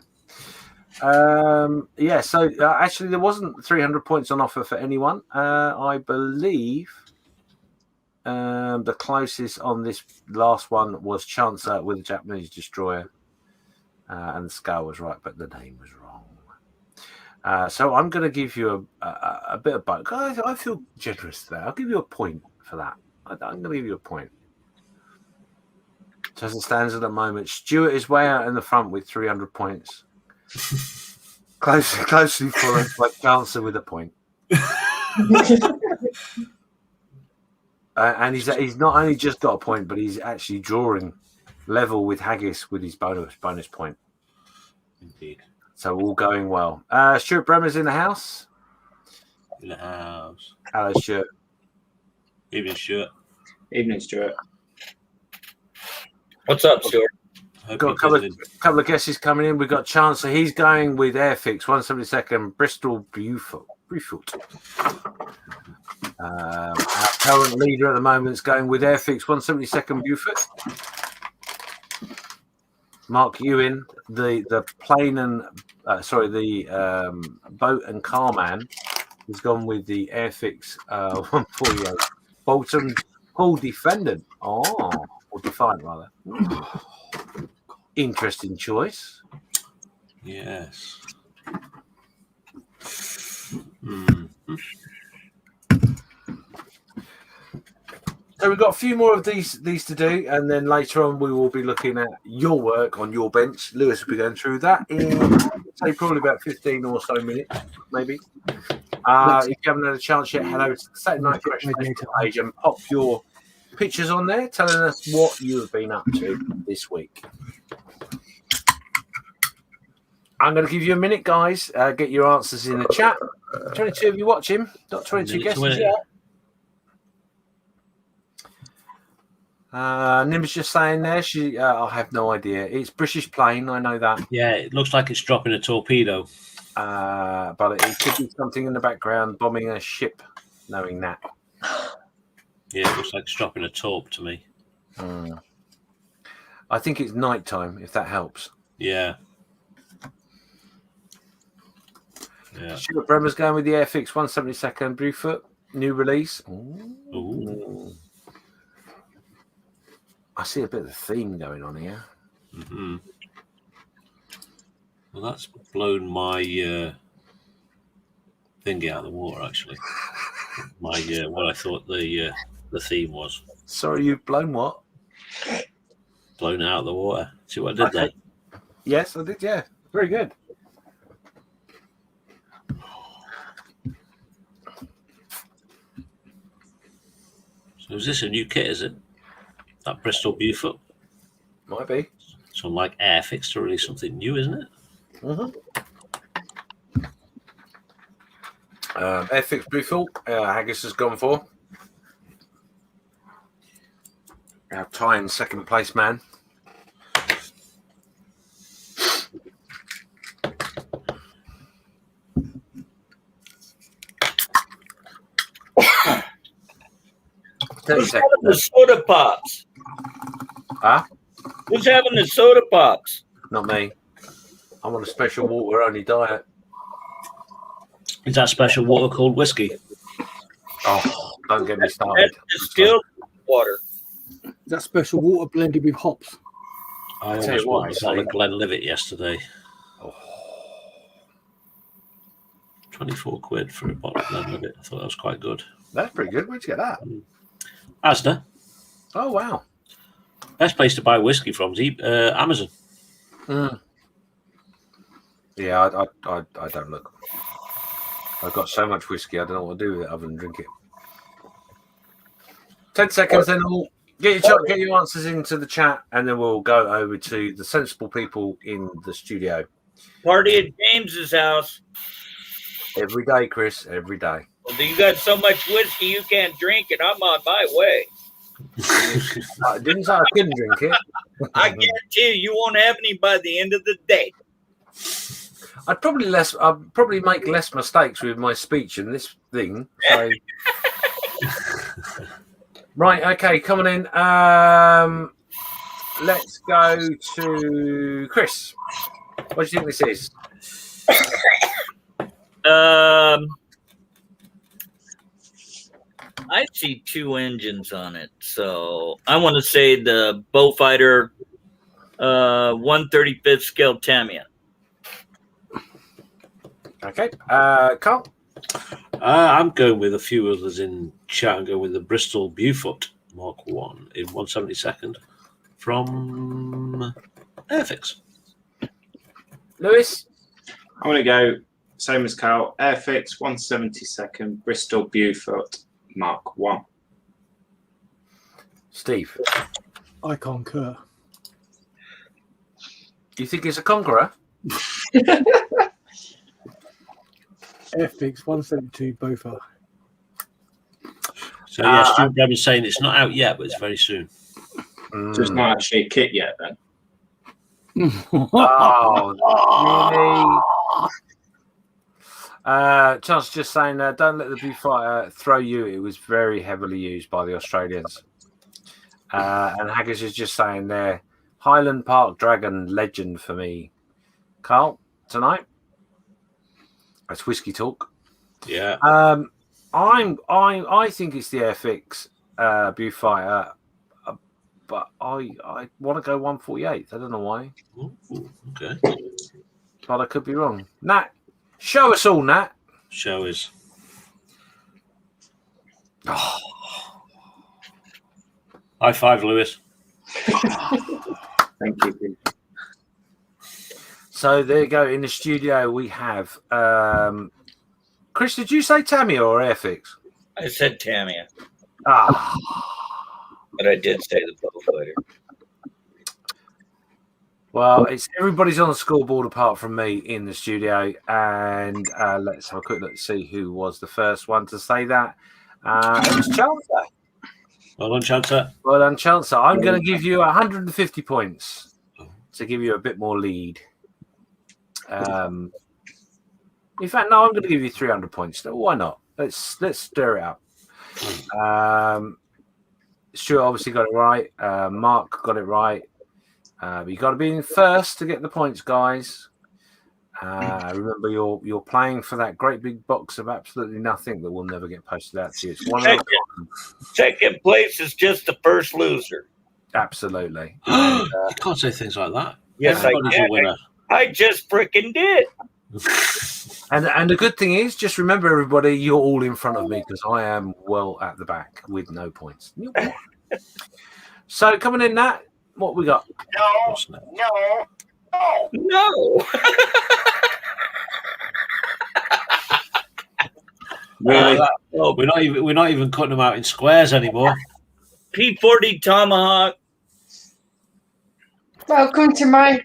Yeah, so actually there wasn't 300 points on offer for anyone. I believe the closest on this last one was Chancer with a Japanese destroyer. And the scale was right, but the name was wrong. So I'm going to give you a bit of both. Guys, I feel generous there. I'll give you a point for that. I'm going to give you a point. So as it stands at the moment, Stuart is way out in the front with 300 points. Closely followed by Chancer with a point. And he's not only just got a point, but he's actually drawing level with Haggis with his bonus point. Indeed. So all going well. Stuart Bremer's in the house. In the house. Hello, Stuart. Evening, Stuart. Evening, Stuart. What's up, Stuart? Got a couple of guesses coming in. We've got Chancer. He's going with Airfix 172nd Bristol Beaufort. Our current leader at the moment is going with Airfix 172nd Beaufort. Mark Ewan, the plane and boat and car man, has gone with the Airfix 148 Bolton Hull Defendant. Or Defiant rather. Interesting choice. Yes. So we've got a few more of these to do, and then later on we will be looking at your work on your bench. Lewis will be going through that in say probably about 15 or so minutes, maybe. If you haven't had a chance yet, head over to the Saturday Night Creche Facebook page and pop your pictures on there, telling us what you have been up to this week. I'm going to give you a minute, guys. Get your answers in the chat. 22 of you watching. Not 22 guesses yet. Nim's just saying there. I have no idea. It's British plane. I know that. Yeah, it looks like it's dropping a torpedo. But it could be something in the background bombing a ship. Knowing that. Yeah, it looks like it's dropping a torp to me. I think it's nighttime. If that helps. Yeah. Stuart Bremer's going with the Airfix 172nd Beaufort. New release. Ooh. I see a bit of a theme going on here. Mm-hmm. Well, that's blown my thingy out of the water, actually. My what I thought the theme was. Sorry, you've blown what? Blown out of the water. See what I did there? Yes, I did. Yeah, very good. So is this a new kit, is it? That Bristol Beaufort? Might be. So like Airfix to release something new, isn't it? Airfix Beaufort, Haggis has gone for. Our tie in second place man. Who's having the soda pops? Huh? Who's having the soda pops? Not me. I'm on a special water only diet. Is that special water called whiskey? Oh, don't get me started. That's distilled water. Is that special water blended with hops? I tell almost you what, bought a bottle of Glenlivet yesterday. Oh. 24 quid for a bottle of Glenlivet. I thought that was quite good. That's pretty good. Where'd you get that? Asda. Oh, wow. Best place to buy whiskey from is Amazon. Yeah, I don't look. I've got so much whiskey, I don't know what to do with it other than drink it. 10 seconds, then we'll get your answers into the chat, and then we'll go over to the sensible people in the studio. Party at James's house. Every day, Chris, every day. Well, you got so much whiskey you can't drink it. I'm on my way. I didn't say I couldn't drink it. I guarantee you won't have any by the end of the day. I'd probably make less mistakes with my speech in this thing. So. Right, okay, coming in. Let's go to Chris. What do you think this is? I see two engines on it, so I want to say the Beaufighter 135th scale Tamiya. Okay, Karl. I'm going with a few others in chat. I'm going with the Bristol Beaufort Mark 1 in 172nd from Airfix. Lewis. I'm going to go same as Karl. Airfix 172nd Bristol Beaufort Mark 1. Steve. I concur. You think it's a Conqueror? Airfix 172 both are. So yeah, Stuart Brad was saying it's not out yet, but it's very soon. So it's not actually a kit yet then. Oh, really? Chance just saying, don't let the Beaufighter throw you. It was very heavily used by the Australians. And Haggis is just saying there, Highland Park Dragon legend for me. Karl, tonight? That's whiskey talk. Yeah. I think it's the Airfix Beaufighter, but I want to go 148th. I don't know why. Ooh, okay. But I could be wrong. Nat, show us all, Nat. Show is. Oh. High five, Lewis. Thank you. So there you go. In the studio, we have Chris. Did you say Tamiya or Airfix? I said Tamiya, Ah, but I did say the Beaufighter. well, it's everybody's on the scoreboard apart from me in the studio, and let's have a quick look to see who was the first one to say that. It was Chancer. Well done, Chancer. Well done, Chancer. I'm going to give you 150 points to give you a bit more lead. In fact, no, I'm going to give you 300 points. Why not? Let's stir it up. Stuart obviously got it right. Mark got it right. But you got to be in first to get the points, guys. Remember, you're playing for that great big box of absolutely nothing that will never get posted out to you. It's one of Second place is just the first loser. absolutely. You can't say things like that. Yes, Everybody's I a can. winner. I just freaking did. And the good thing is, just remember, everybody, you're all in front of me because I am well at the back with no points. So coming in, Nat, what we got? No. Really? We're not even cutting them out in squares anymore. P40 Tomahawk. Welcome to my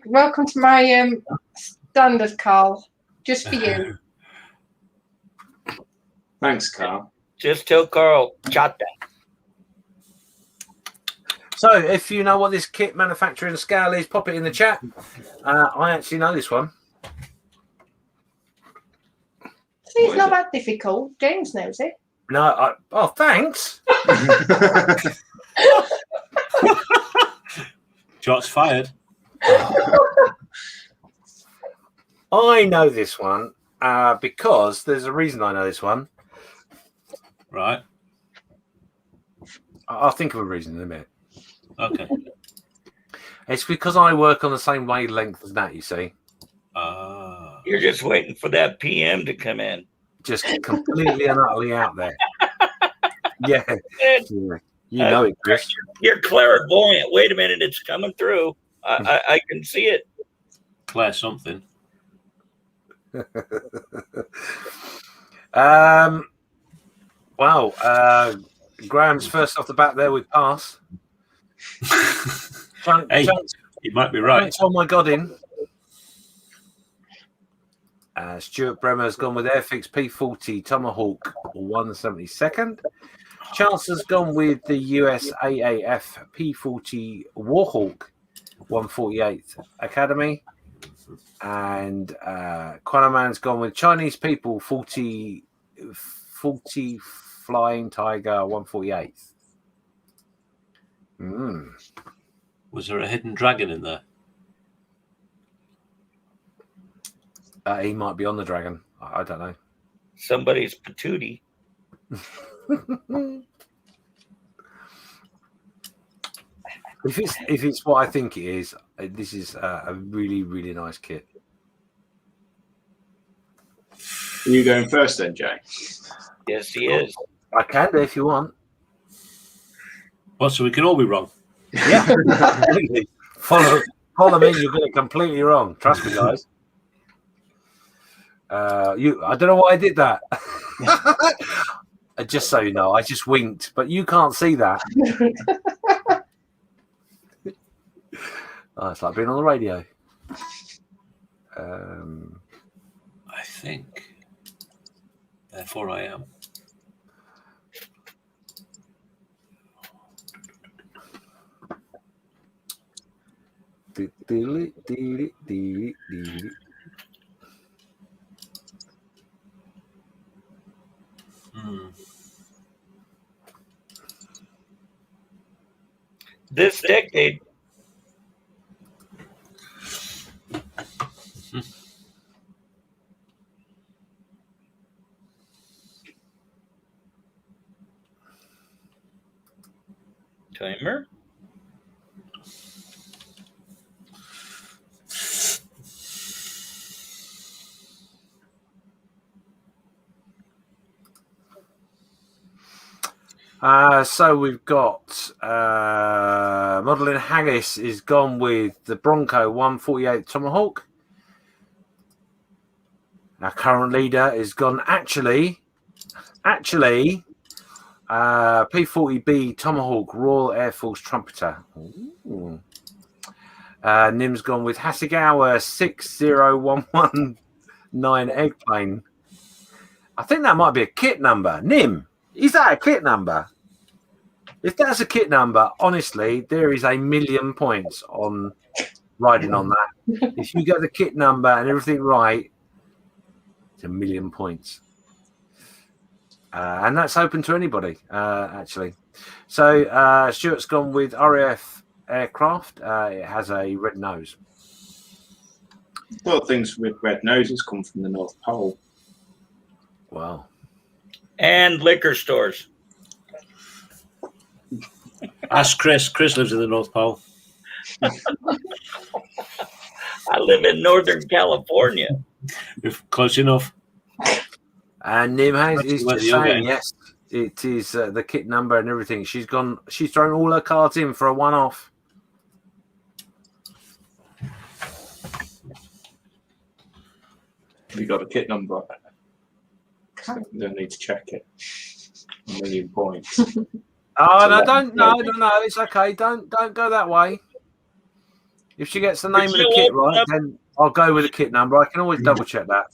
standard, Karl. Just for you. Thanks, Karl. Just tell Karl, shot that. So, if you know what this kit manufacturing scale is, pop it in the chat. I actually know this one. See, it's not that difficult. James knows it. No, oh, thanks. Shots fired. I know this one because there's a reason I know this one. Right. I'll think of a reason in a minute. Okay. It's because I work on the same wavelength as Nat, you see. You're just waiting for that PM to come in. Just completely and utterly out there. Yeah. You know it, Chris. You're clairvoyant. Wait a minute, it's coming through. I can see it. Claire something. Wow. Graham's first off the bat there with pass. Hey, you might be right. Oh my God, in. Stuart Bremer's gone with Airfix P40 Tomahawk 172nd. Charles has gone with the US AAF P40 Warhawk 148th Academy. And Quanaman's gone with Chinese People 40 Flying Tiger 148th. Was there a hidden dragon in there? He might be on the dragon. I don't know. Somebody's patootie. If it's what I think it is, this is a really, really nice kit. Are you going first then, Jay? Yes, he is. I can do if you want. Well, so we can all be wrong. Yeah, completely. Follow me. You're getting completely wrong. Trust me, guys. I don't know why I did that. Just so you know, I just winked, but you can't see that. It's like being on the radio. I think. Therefore, I am. This decade. Timer. So we've got Modeling Haggis is gone with the Bronco 148 Tomahawk. Our current leader is gone actually P40B Tomahawk Royal Air Force Trumpeter. Nim's gone with Hasegawa 60119 Eggplane. I think that might be a kit number. Nim, is that a kit number? If that's a kit number, honestly, there is 1,000,000 points on riding on that. If you get the kit number and everything right, it's 1,000,000 points. And that's open to anybody, actually. So Stuart's gone with RAF aircraft. It has a red nose. A lot of things with red noses come from the North Pole. Wow. And liquor stores. Ask Chris. Chris lives in the North Pole. I live in Northern California. Close enough. And Nim Hayes is Where just you're saying, going. yes, it is the kit number and everything. She's thrown all her cards in for a one-off. Have you got a kit number? Don't need to check it. 1,000,000 points. Oh no! Don't no. It's okay. Don't go that way. If she gets the name of the kit right, then I'll go with the kit number. I can always double check that.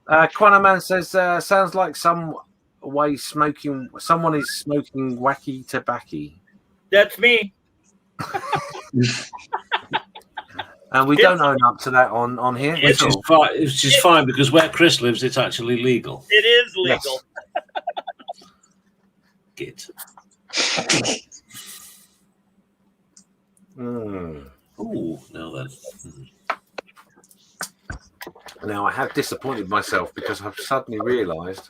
Quanaman says sounds like someone is smoking wacky tobacco. That's me. And we don't own up to that on here. Which is fine because where Chris lives, it's actually legal. It is legal. Git. Ooh, now then. Now I have disappointed myself because I've suddenly realised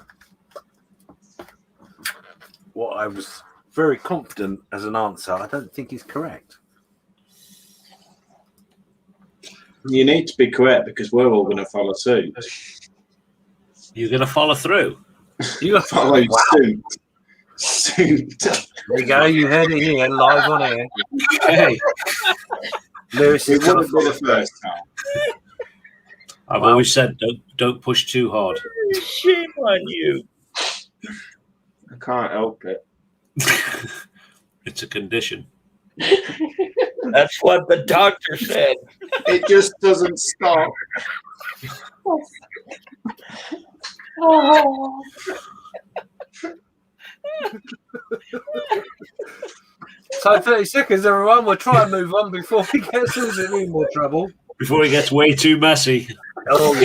what I was very confident as an answer. I don't think is correct. You need to be correct because we're all going to follow suit. You're going to follow through. You're going to follow suit. There you go. You heard it here, live on air. Hey, Lewis We is would have been the first time. I've always said don't push too hard. Shame on you. I can't help it. It's a condition. That's what the doctor said. It just doesn't stop. Oh. So 30 seconds, everyone. We'll try and move on before he gets into any more trouble. Before it gets way too messy. Oh,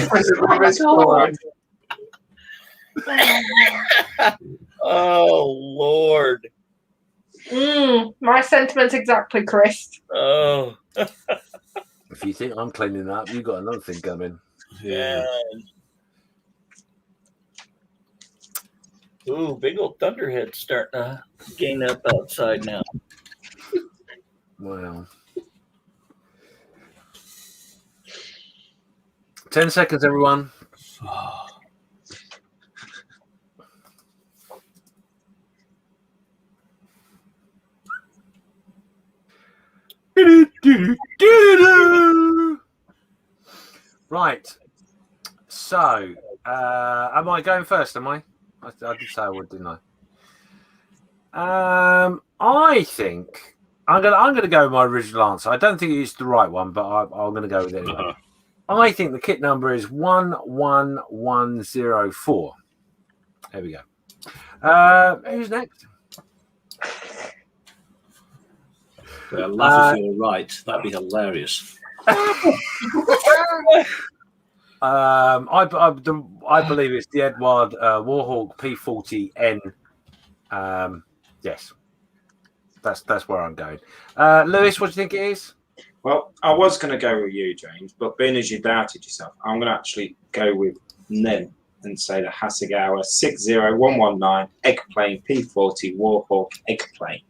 Oh Lord. My sentiments exactly, Chris. Oh If you think I'm cleaning up, you've got another thing coming. Yeah. Ooh, big old thunderhead starting to gain up outside now. Wow. 10 seconds, everyone. Right. So, am I going first? Am I? I did say I would, didn't I? I think I'm gonna go with my original answer. I don't think it's the right one, but I'm gonna go with it anyway. I think the kit number is 11104. There we go. Who's next? Well, laugh if you're right. That'd be hilarious. I believe it's the Edward Warhawk P40N. Yes, that's where I'm going. Lewis, what do you think it is? Well, I was going to go with you, James, but being as you doubted yourself, I'm going to actually go with Nim and say the Hasegawa 60119 Eggplane P40 Warhawk Eggplane.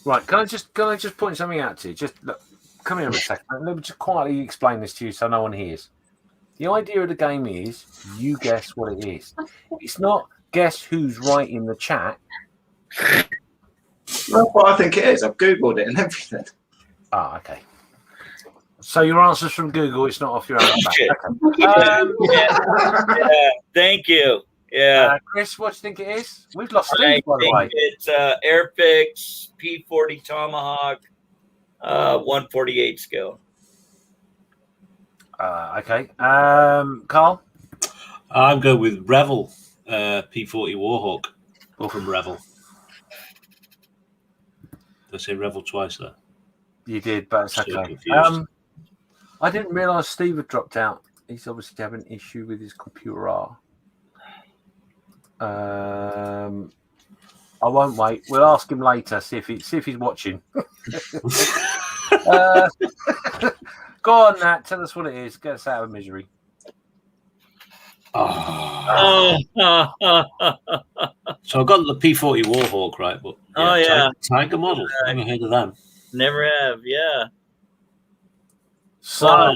Right, can I just point something out to you? Just look, come here a second. Let me just quietly explain this to you so no one hears. The idea of the game is you guess what it is. It's not guess who's right in the chat. That's what I think it is. I've Googled it and everything. Ah, okay. So your answer's from Google. It's not off your own back. Okay. Yeah, thank you. Yeah. Chris, what do you think it is? We've lost I Steve, by the think way. it's Airfix P40 Tomahawk 148 scale. Okay. Karl? I'm going with Revel P40 Warhawk from Revel. Did I say Revel twice there? You did, but it's So okay. confused. I didn't realise Steve had dropped out. He's obviously having an issue with his computer. I won't wait. We'll ask him later. See if he's watching. Go on, Nat. Tell us what it is. Get us out of misery. So I've got the P40 Warhawk, right? But Tiger model. Right. Never heard of them. Never have. Yeah. So,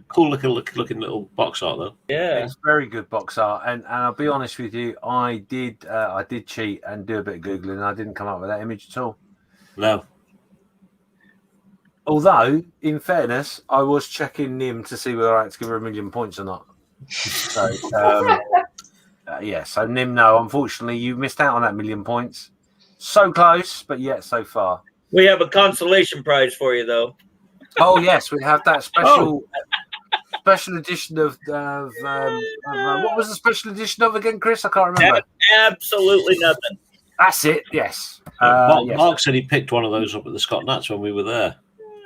cool looking little box art though. Yeah. it's very good box art, and I'll be honest with you, I did cheat and do a bit of googling, and I didn't come up with that image at all. No. Although, in fairness, I was checking Nim to see whether I had to give her 1,000,000 points or not. So, Yeah, so Nimno, unfortunately, you missed out on that 1,000,000 points. So close, but yet so far. We have a consolation prize for you, though. Oh yes, we have that special edition of what was the special edition of again, Chris? I can't remember. Absolutely nothing. That's it. Yes. Yes. Mark said he picked one of those up at the Scott Nats when we were there.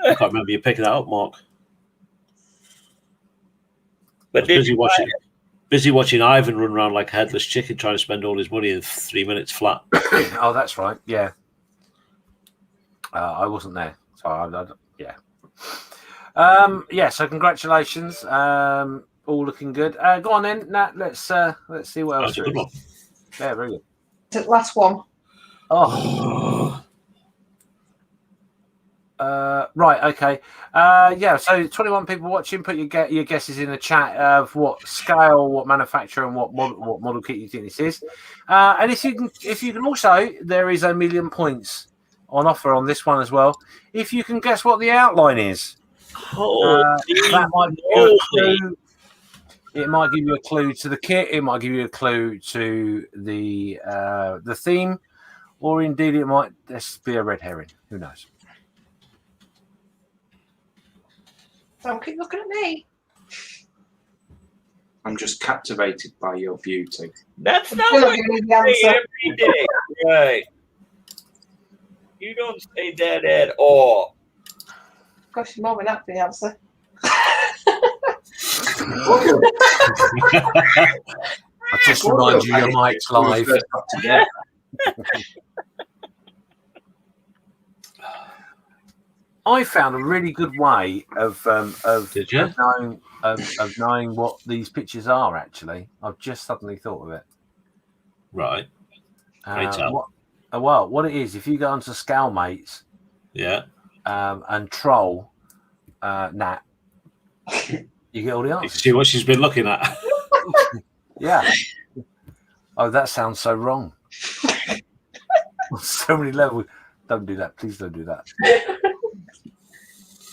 I can't remember you picking that up, Mark. But busy watching Ivan run around like a headless chicken, trying to spend all his money in 3 minutes flat. Oh, that's right. Yeah. I wasn't there, so yeah. Yeah. So congratulations. All looking good. Go on then, Nat. Let's see what else. That's a good one. Yeah, very good. The last one. Oh. Right. Okay. Yeah. So 21 people watching. Put your guesses in the chat of what scale, what manufacturer, and what model kit you think this is. And if you can also, there is 1,000,000 points on offer on this one as well. If you can guess what the outline is, that might give you a clue. It might give you a clue to the kit. It might give you a clue to the theme, or indeed it might just be a red herring. Who knows? Don't keep looking at me. I'm just captivated by your beauty. That's not Still what giving you me the say answer. every day, right? You don't say that at all. Gosh, you're more than that for the answer. I just remind you, your mic's live. I found a really good way of knowing what these pictures are. Actually, I've just suddenly thought of it. Right. Great tell. What it is, if you go onto Scalemates, Yeah. and troll Nat, you get all the You answers. see what she's been looking at. Yeah. Oh, that sounds so wrong. On so many levels. Don't do that. Please don't do that.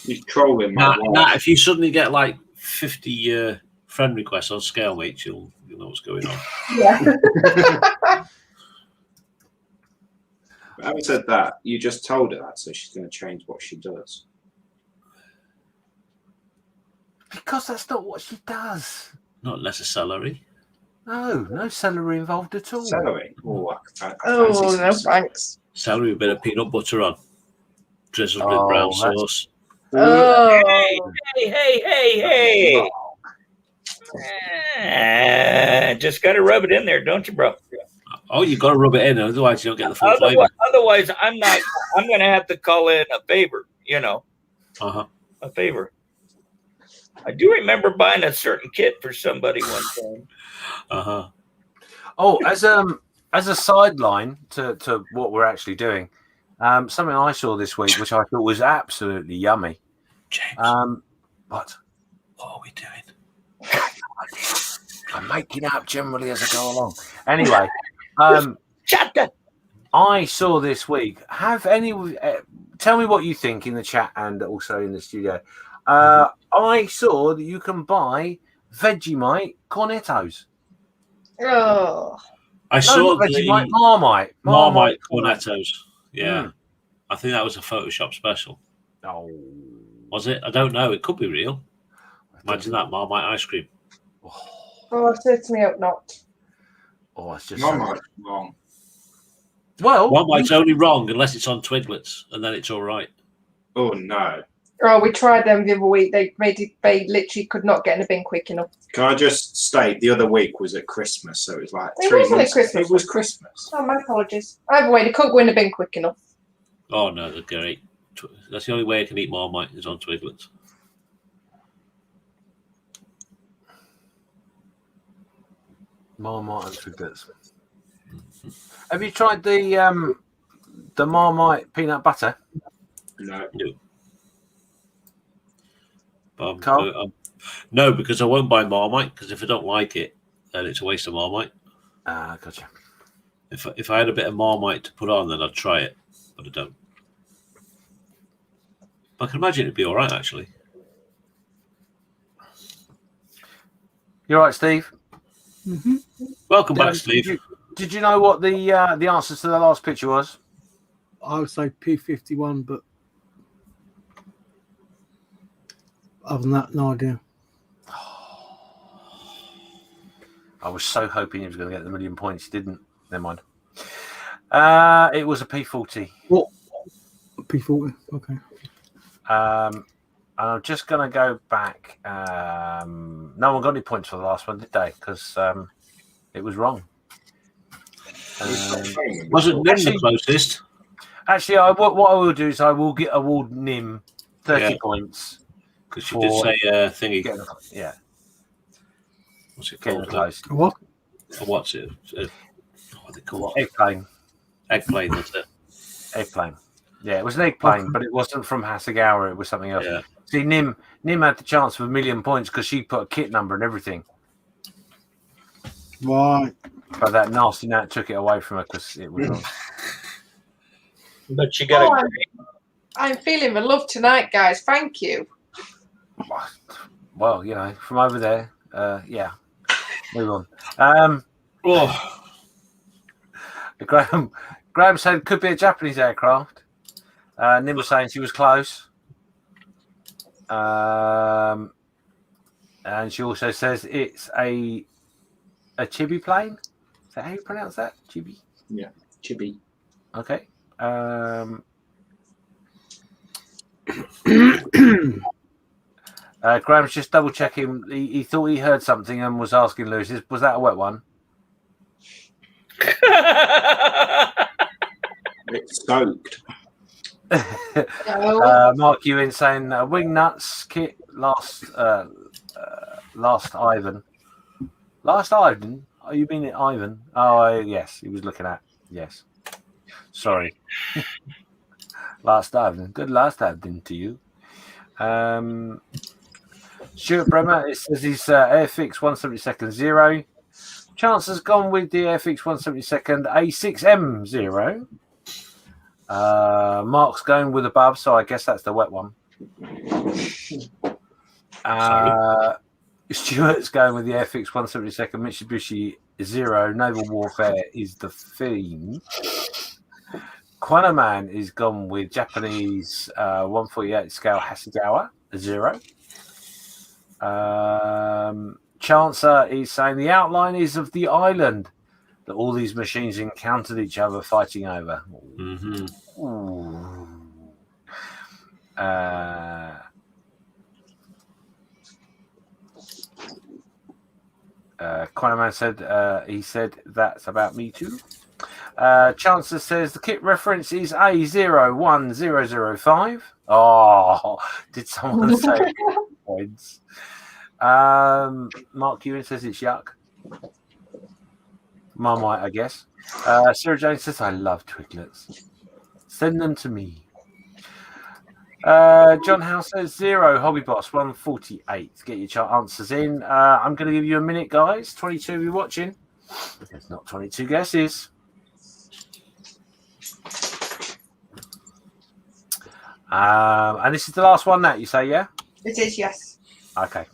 He's trolling my wife. Nat, if you suddenly get like 50 friend requests on Scalemates, you'll know what's going on. Yeah. Having said that, you just told her that, so she's going to change what she does. Because that's not what she does. Not necessarily. No celery involved at all. Celery? Oh, I Oh, fancy no some thanks. Celery with a bit of peanut butter on. Drizzled with brown sauce. Oh. Hey. Just got to rub it in there, don't you, bro? Oh, you've got to rub it in, otherwise you don't get the full flavor. Otherwise, I'm going to have to call in a favor, Uh-huh. a favor. I do remember buying a certain kit for somebody one time. Uh-huh. Oh, as a sideline to what we're actually doing, something I saw this week, which I thought was absolutely yummy. James, What are we doing? I'm making up generally as I go along. Anyway, Chapter. I saw this week. Tell me what you think in the chat and also in the studio. I saw that you can buy Vegemite cornettos. Oh. I saw Vegemite, the Marmite cornettos. Yeah. Mm. I think that was a Photoshop special. Oh, Was it? I don't know. It could be real. Imagine that, Marmite ice cream. Oh, certainly hope not. Oh, it's just Marmite's wrong. well. Marmite's only wrong unless it's on Twiglets, and then it's all right. Oh, no. Oh, we tried them the other week. They literally could not get in a bin quick enough. Can I just state, the other week was at Christmas, so it was like It 3 wasn't at months. Christmas. It was Christmas. Oh, my apologies. Either way, they couldn't go in the bin quick enough. Oh, no, they're great. That's the only way I can eat Marmite is on Twiglets. Marmite and Twiglets. Have you tried the Marmite peanut butter? No. Karl? No, because I won't buy Marmite, because if I don't like it, then it's a waste of Marmite. Gotcha. If I had a bit of Marmite to put on, then I'd try it, but I don't. I can imagine it'd be all right, actually. You all right, Steve? Mm-hmm. Welcome back, Steve. Did you know what the answer to the last picture was? I would say P51, but other than that, no idea. I was so hoping he was going to get the 1,000,000 points. He didn't. Never mind. It was a P40. What? P40. Okay. I'm just going to go back. No one got any points for the last one, did they? Because it was wrong. Wasn't Nim the closest? Actually, what I will do is I will award Nim 30 points. Because she did say thingy. Yeah. What's it Getting called? close. What? What's it? What they call it? Eggplane. Eggplane, that's it. Eggplane. Yeah, it was an eggplane, but it wasn't from Hasegawa. It was something else. Yeah. See, Nim had the chance of 1,000,000 points because she put a kit number and everything. Right. But that nasty Nat took it away from her because it was wrong. But you got to. I'm feeling the love tonight, guys. Thank you. Well, from over there, yeah. Move on. Graham said could be a Japanese aircraft. Nim was saying she was close. And she also says it's a chibi plane. Is that how you pronounce that? Chibi? Yeah, chibi. Okay. Graham's just double checking. He thought he heard something and was asking Lewis, was that a wet one? It's soaked. Mark Ewan saying wing nuts kit last Ivan. Last Ivan? Oh, you mean it Ivan? Oh, yes. He was looking at. Yes. Sorry. Last Ivan. Good last Ivan to you. Stuart Bremer, it says he's Airfix 172nd 0. Chance has gone with the Airfix 172nd A6M 0. Mark's going with above, so I guess that's the wet one. Stuart's going with the Airfix 172nd Mitsubishi 0. Naval Warfare is the theme. Quanaman is gone with Japanese 148 scale Hasegawa 0. Chancer is saying the outline is of the island that all these machines encountered each other fighting over. Mm-hmm. Quanaman said he said that's about me too. Chancellor says the kit reference is A01005. Oh, did someone say points? Mark Ewan says it's yuck. Marmite, I guess. Sarah Jane says I love Twiglets. Send them to me. John House says 0. Hobby Boss 148. Get your answers in. I'm going to give you a minute, guys. 22 of you watching. There's not 22 guesses. And this is the last one, Nat, you say, yeah? It is, yes. Okay.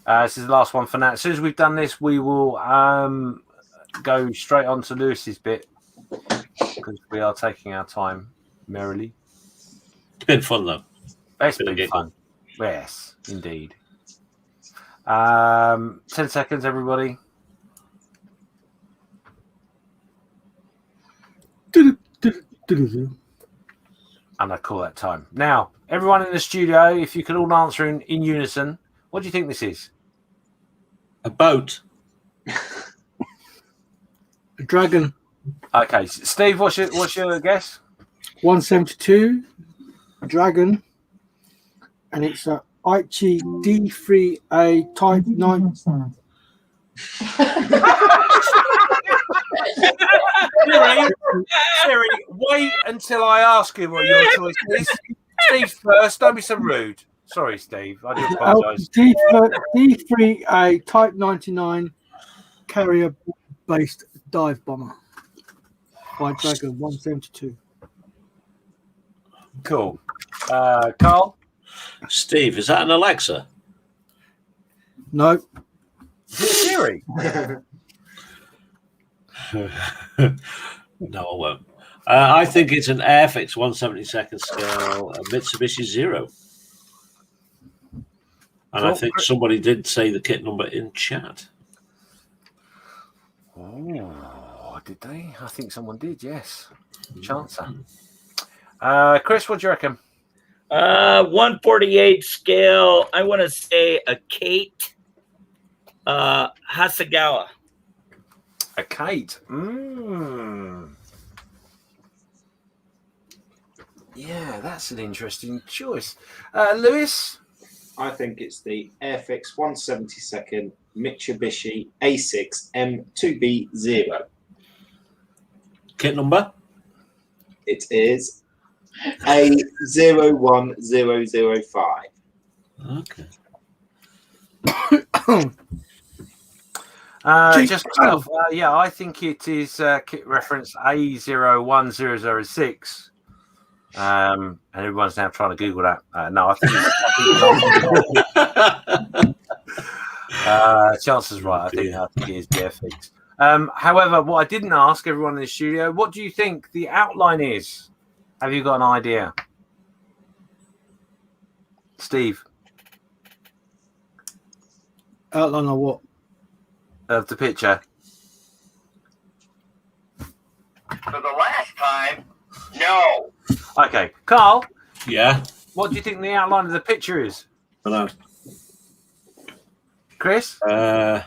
This is the last one for Nat. As soon as we've done this, we will go straight on to Lewis's bit because we are taking our time merrily. It's been fun, though. It's been fun. Yes, indeed. 10 seconds, everybody. And I call that time. Now, everyone in the studio, if you could all answer in unison, what do you think this is? A boat. A dragon. Okay, Steve, what's your guess? 172. Dragon. And it's a Aichi D3A Type 9. Siri, wait until I ask you what your choice is. Steve first, don't be so rude. Sorry, Steve. I do apologise. D3A Type 99 carrier-based dive bomber by Dragon 172. Cool. Karl? Steve, is that an Alexa? No. Is it Siri? No, I won't. I think it's an Airfix 1/72 scale Mitsubishi Zero. And I think somebody did say the kit number in chat. Oh, did they? I think someone did, yes. Chancer. Chris, what do you reckon? 148 scale. I want to say a Kate Hasegawa. A Kate. Yeah, that's an interesting choice. Lewis? I think it's the Airfix 1/72 Mitsubishi A6 M2B0. Kit number? It is A01005. Okay. Just myself. Yeah, I think it is kit reference A01006. And everyone's now trying to Google that. No, I think chances right. I think it is the Airfix. However, what I didn't ask everyone in the studio, what do you think the outline is? Have you got an idea? Steve? Outline of what? Of the picture. For the last time, no. Okay. Karl? Yeah. What do you think the outline of the picture is? Hello. Chris? Didn't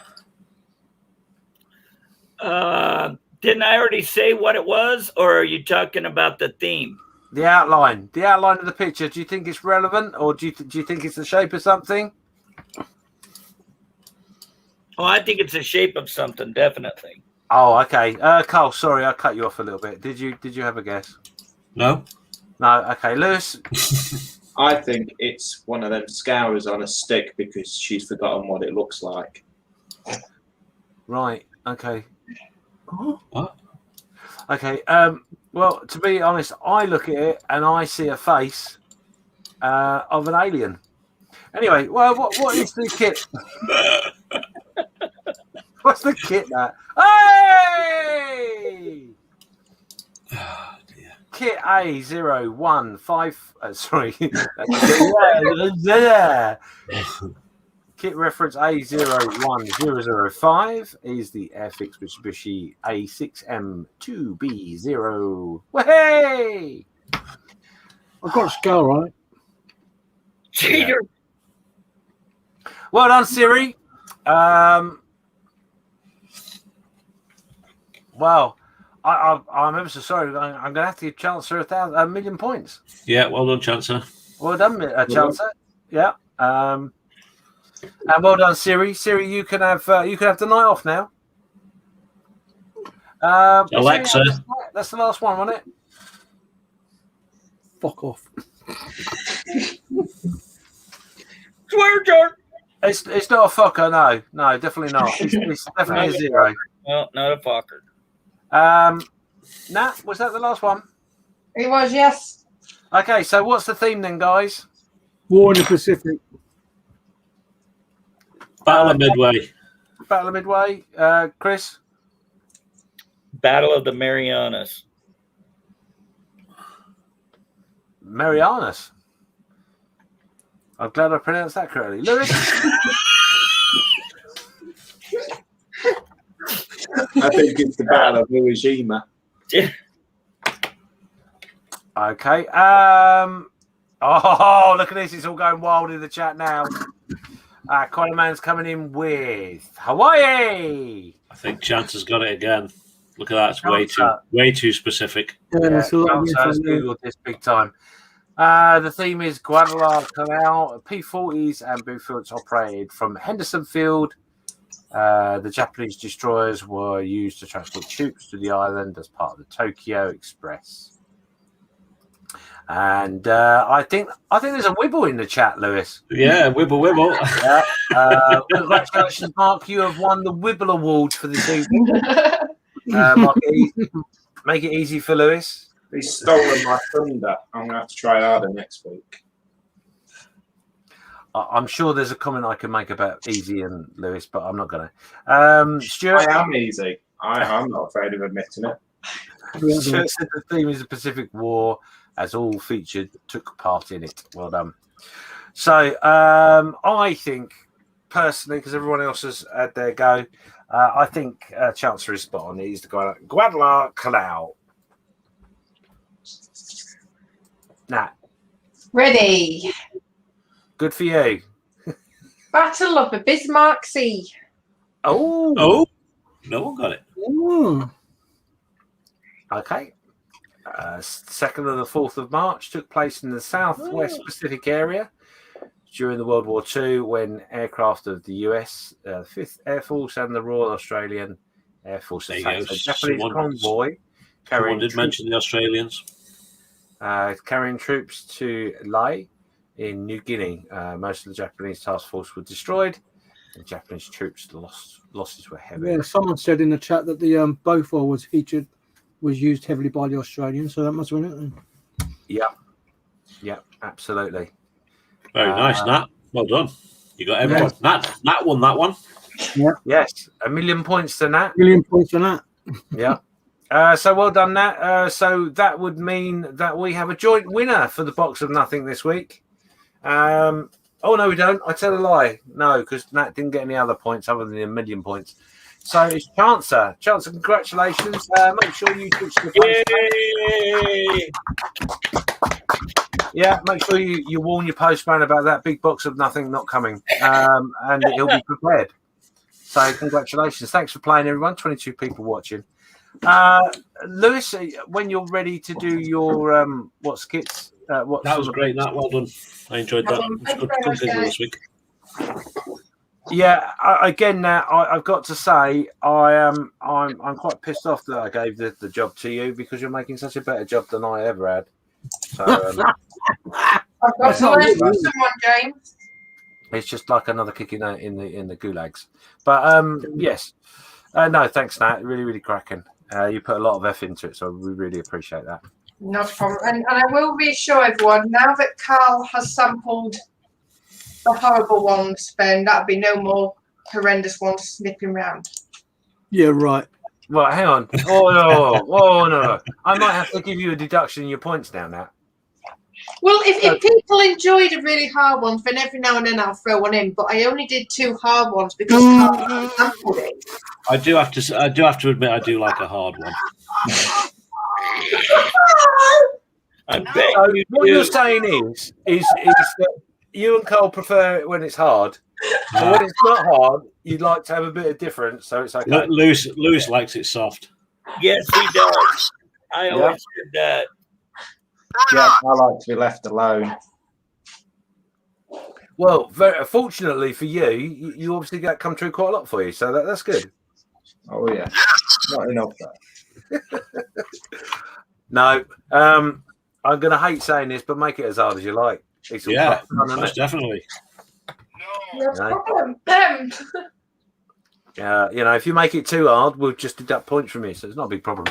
I already say what it was, or are you talking about the theme? The outline of the picture. Do you think it's relevant, or do you think it's the shape of something? Oh, I think it's the shape of something, definitely. Oh, okay. Karl, sorry, I cut you off a little bit. Did you have a guess? No. No. Okay, Lewis. I think it's one of them scourers on a stick because she's forgotten what it looks like. Right. Okay. What? Okay. Well, to be honest, I look at it and I see a face of an alien. Anyway, well, what is the kit? What's the kit that? Hey! Oh, dear. Kit A015. Sorry. Kit reference A01005 is the Airfix Mitsubishi A6M2B0. Way! I've got a scale right. Cheater. Well done, Siri. Well, I'm ever so sorry. I'm going to have to give Chancellor a million points. Yeah, well done, Chancellor. Well done, Chancellor. Yeah. And well done, Siri. Siri, you can have the night off now. Alexa. That's the last one, wasn't it? Fuck off. Swear jar. It's not a fucker, no, definitely not. It's definitely a zero. Well, not a fucker. Nat, was that the last one? It was, yes. Okay, so what's the theme then, guys? War in the Pacific. Battle of Midway. Battle of Midway. Chris? Battle of the Marianas. Marianas. I'm glad I pronounced that correctly. Lewis? I think it's the Battle of Iwo Jima. Yeah. Okay. Oh, look at this. It's all going wild in the chat now. Connor Man's coming in with Hawaii. I think Chance has got it again. Look at that. It's way too specific. Yeah, it's a lot of Chancer has Googled this big time. The theme is Guadalcanal. P-40s and Bluefields operated from Henderson Field. The Japanese destroyers were used to transport troops to the island as part of the Tokyo Express. And I think there's a wibble in the chat, Lewis. Yeah, wibble. Yeah. Congratulations, Mark. You have won the Wibble Award for this evening. Make it easy for Lewis. He's stolen my thunder. I'm going to have to try harder next week. I'm sure there's a comment I can make about Easy and Lewis, but I'm not going to. Stuart? I am easy. I'm not afraid of admitting it. Said the theme is the Pacific War, as all featured took part in it. Well done. So I think personally, because everyone else has had their go, I think Chancellor is spot on. He's the Guadalcanal. Nat. Ready. Good for you. Battle of the Bismarck Sea. Oh, no one got it. Ooh. Okay. 2nd and the 4th of March took place in the Southwest Pacific area during the World War II, when aircraft of the US, 5th Air Force and the Royal Australian Air Force attacked a Japanese convoy Someone did mention the Australians. Carrying troops to Lae in New Guinea. Most of the Japanese task force were destroyed, and Japanese troops' losses were heavy. Yeah, someone said in the chat that the Beaufort was used heavily by the Australians, so that must have been it then. Yeah, absolutely. Very nice, Nat. Well done. You got everyone. Nat won that one. Yeah. Yes, 1,000,000 points to Nat. 1,000,000 points for that. Yeah. So well done, Nat. So that would mean that we have a joint winner for the box of nothing this week. Oh no, we don't. I tell a lie. No, because Nat didn't get any other points other than 1,000,000 points. So it's Chancer. Chancer, congratulations. Make sure you switch the postman. Yeah, make sure you warn your postman about that big box of nothing not coming, and he'll be prepared. So congratulations. Thanks for playing, everyone. 22 people watching. Lewis, when you're ready to do your skits? That was great, Nat. Well done. I enjoyed that. It was good visual this week. Yeah, again, Nat, I've got to say I'm quite pissed off that I gave the job to you, because you're making such a better job than I ever had. So I've got to learn from someone, James. It's just like another kick in the gulags. But yes, no, thanks, Nat. Really, really cracking. You put a lot of effort into it, so we really appreciate that. Not a problem. And I will reassure everyone, now that Karl has sampled the horrible ones, then that'll be no more horrendous ones snipping round. Yeah, right. Well, hang on. Oh no. I might have to give you a deduction in your points now, Nat. Well, if people enjoyed a really hard one, then every now and then I'll throw one in. But I only did 2 hard ones because Karl sampled it. I do have to admit, I do like a hard one. What you're saying is that you and Karl prefer it when it's hard. So when it's not hard, you'd like to have a bit of difference, so it's okay. Lewis likes it soft. Yes, he does. I always did that. Yeah, I like to be left alone. Well, fortunately for you obviously got come true quite a lot for you, so that's good. Oh yeah, not enough. No, I'm going to hate saying this, but make it as hard as you like. It's all fun, most definitely. No problem. If you make it too hard, we'll just deduct points from you, so it's not a big problem.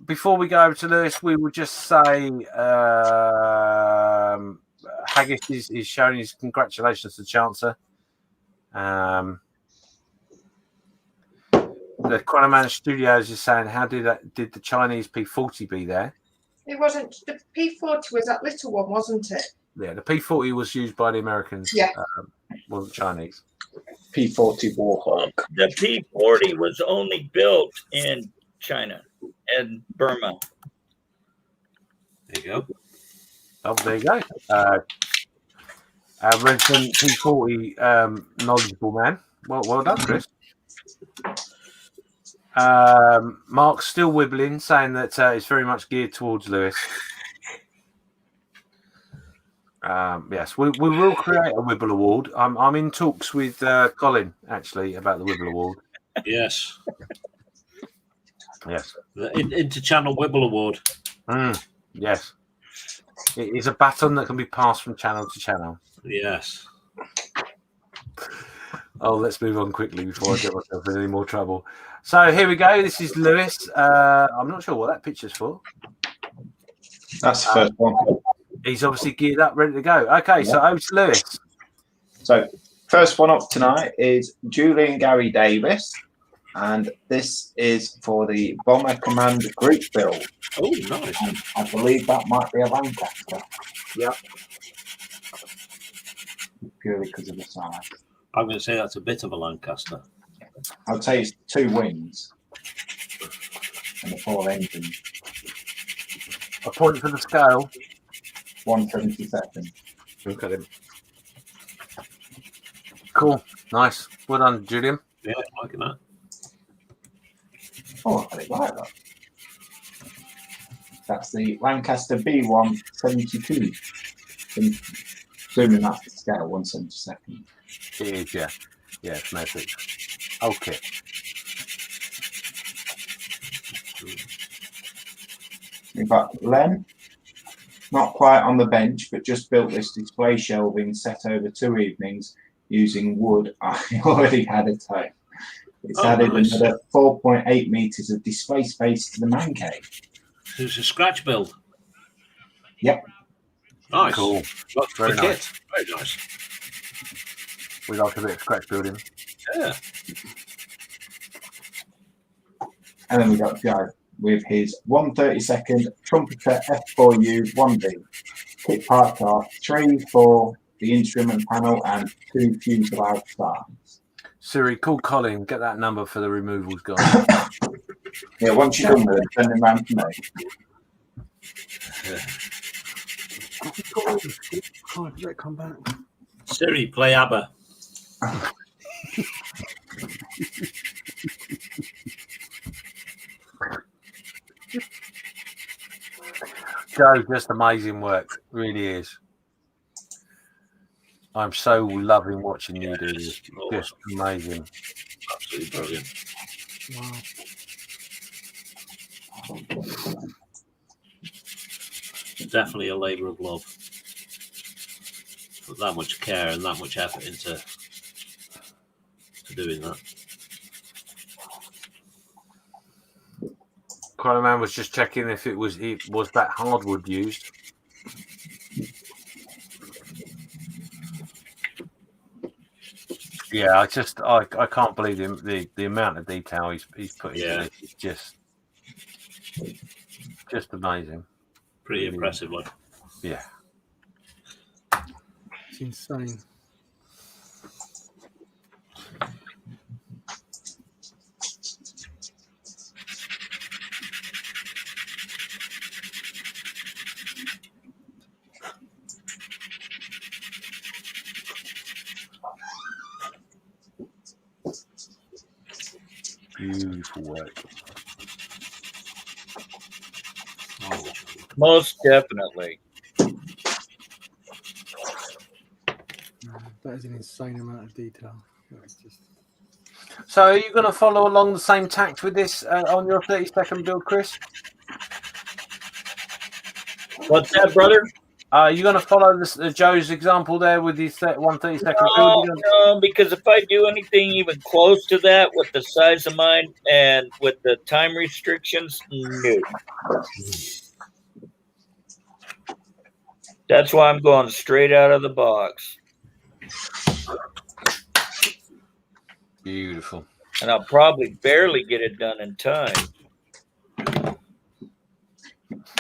Before we go over to Lewis, we will just say Haggis is showing his congratulations to Chancer. The Quanaman Studios is saying, how did the Chinese P40 be there? It wasn't. The P40 was that little one, wasn't it? Yeah, the P40 was used by the Americans. Yeah. Wasn't Chinese. P40 Warhawk. The P40 was only built in China and Burma. There you go. Oh, there you go. Resident P40 knowledgeable man. Well done, Chris. Mark's still wibbling, saying that it's very much geared towards Lewis. Yes, we will create a Wibble Award. I'm in talks with Colin actually about the Wibble Award. Yes. Yes. The Inter-Channel Wibble Award. Yes. It is a baton that can be passed from channel to channel. Yes. Oh, let's move on quickly before I get myself in any more trouble. So here we go. This is Lewis. I'm not sure what that picture's for. That's the first one. He's obviously geared up, ready to go. Okay, so over to Lewis. So first one up tonight is Julian Gary Davis. And this is for the Bomber Command group build. Oh, nice. And I believe that might be a Lancaster. Yep. Purely because of the size. I'm going to say that's a bit of a Lancaster. I'd say it's 2 wings and a 4 engine. A point for the scale. 172nd. Look at him. Cool. Nice. Well done, Julian. Yeah, liking that. Oh, I like that. That's the Lancaster B1 72. Assuming that's the scale, 172nd. It is, yeah. Yeah, it's magic. Okay. We've got Len, not quite on the bench, but just built this display shelving set over 2 evenings using wood I already had at home. It's added nice. another 4.8 meters of display space to the man cave. It's a scratch build. Yep. Nice. Cool. Lots Very of nice. kit. Very nice. We like a bit of scratch building. Yeah. And then we got Joe with his 132nd Trumpeter F4U 1B. Kit parts are 3 for the instrument panel and 2 fuselage sides. Siri, call Colin. Get that number for the removals guy. Yeah, once you're done with it, send them round to me. Can't let it come back. Siri, play ABBA. Joe, just amazing work. Really is. I'm so loving watching you do this. Just amazing. Absolutely brilliant. Wow. Definitely a labour of love. Put that much care and that much effort into doing that. Man was just checking if it was that hardwood used. Yeah, I can't believe the amount of detail he's put into this. It's just amazing. Pretty impressive, like. Yeah. It's insane. Beautiful work. Most definitely. That is an insane amount of detail. It's just... So, are you going to follow along the same tact with this on your 30-second build, Chris? What's that, brother? Are you going to follow Joe's example there with his 130-second build? No, because if I do anything even close to that with the size of mine and with the time restrictions, no. That's why I'm going straight out of the box. Beautiful. And I'll probably barely get it done in time.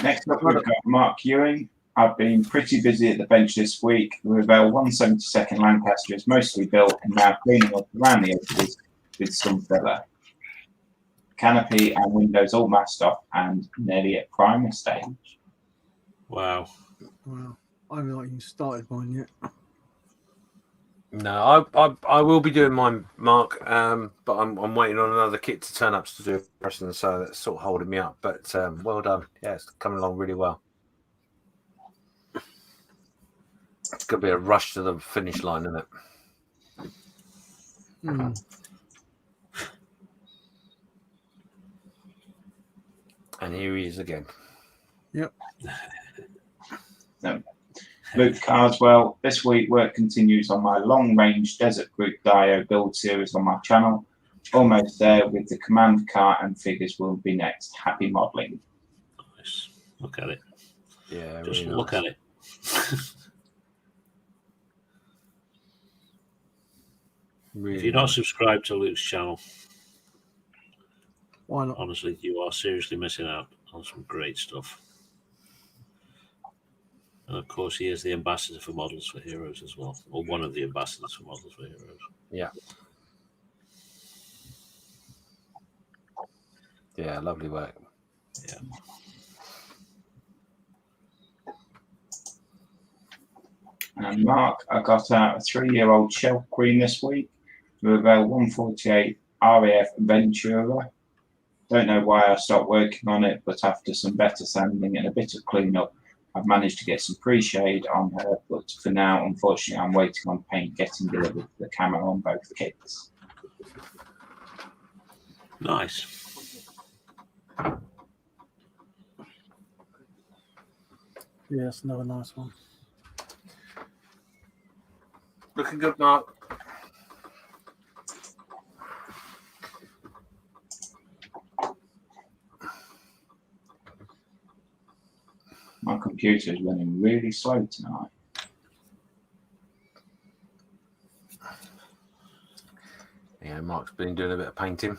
Next up, we've got Mark Ewing. I've been pretty busy at the bench this week. The Revell 172nd Lancaster is mostly built and now cleaning up around the edges with some filler. Canopy and windows all masked off and nearly at primer stage. Wow. Wow. I haven't even started mine yet. No, I will be doing mine, Mark, but I'm waiting on another kit to turn up to do a pressing, so that's sort of holding me up. But well done. Yeah, it's coming along really well. It's going to be a rush to the finish line, isn't it? Mm. And here he is again. Yep. No. Luke Carswell, this week work continues on my long-range Desert Group Dio build series on my channel. Almost there with the command car and figures will be next. Happy modelling. Nice. Look at it. Yeah, Just really look nice. at it. Really If you're not nice. subscribed to Luke's channel, Why not? Honestly, you are seriously missing out on some great stuff. And of course, he is the ambassador for Models for Heroes as well, or one of the ambassadors for Models for Heroes. Yeah. Yeah, lovely work. Yeah. And Mark, I got out a 3-year-old Shell Queen this week with a 148 RAF Ventura. Don't know why I stopped working on it, but after some better sanding and a bit of cleanup, I've managed to get some pre-shade on her. But for now, unfortunately, I'm waiting on paint getting delivered to the camera on both kits. Nice. Yeah, that's another nice one. Looking good, Mark. My computer is running really slow tonight. Yeah, Mark's been doing a bit of painting.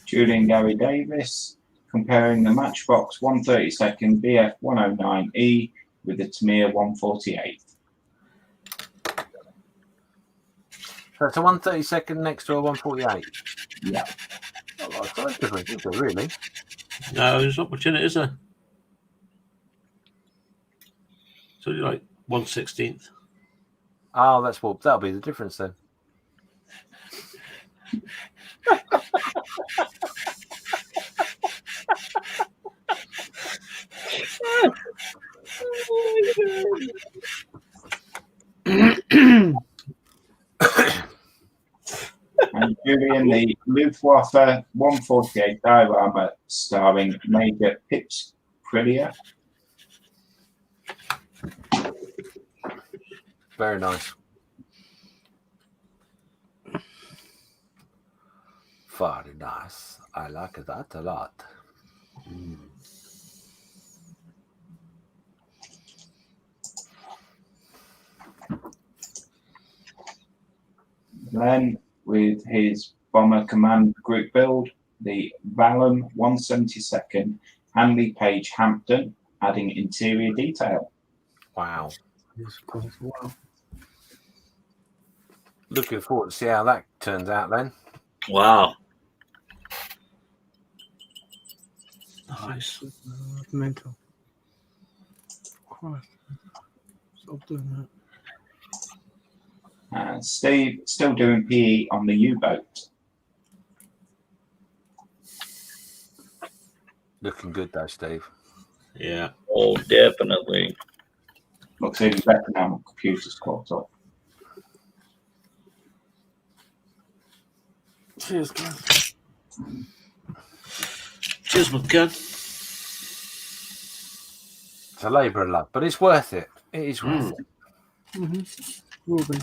Julian Gary Davis comparing the Matchbox 132nd BF 109E with the Tamir 148. So it's a 132nd next to a 148. Yeah. Oh, that's quite different, is it, really? No, there's not much in it, is there? So you're like 1/16. Oh, that's what that'll be the difference then. And Julian, the Luftwaffe 148 diorama starring Major Pips Prillia. Very nice. Very nice. I like that a lot. Then, with his Bomber Command Group build, the Vallum 172nd Hanley Page Hampton, adding interior detail. Wow. Yes, of course. Wow. Looking forward to see how that turns out then. Wow. Nice. Mental. Christ. Stop doing that. Steve still doing PE on the U-boat. Looking good though, Steve. Yeah. Oh, definitely. Looks even better now my computer's caught up. Cheers, guys. Cheers, McCann. It's a labour of love, but it's worth it. It is worth it. Mm-hmm. Will be.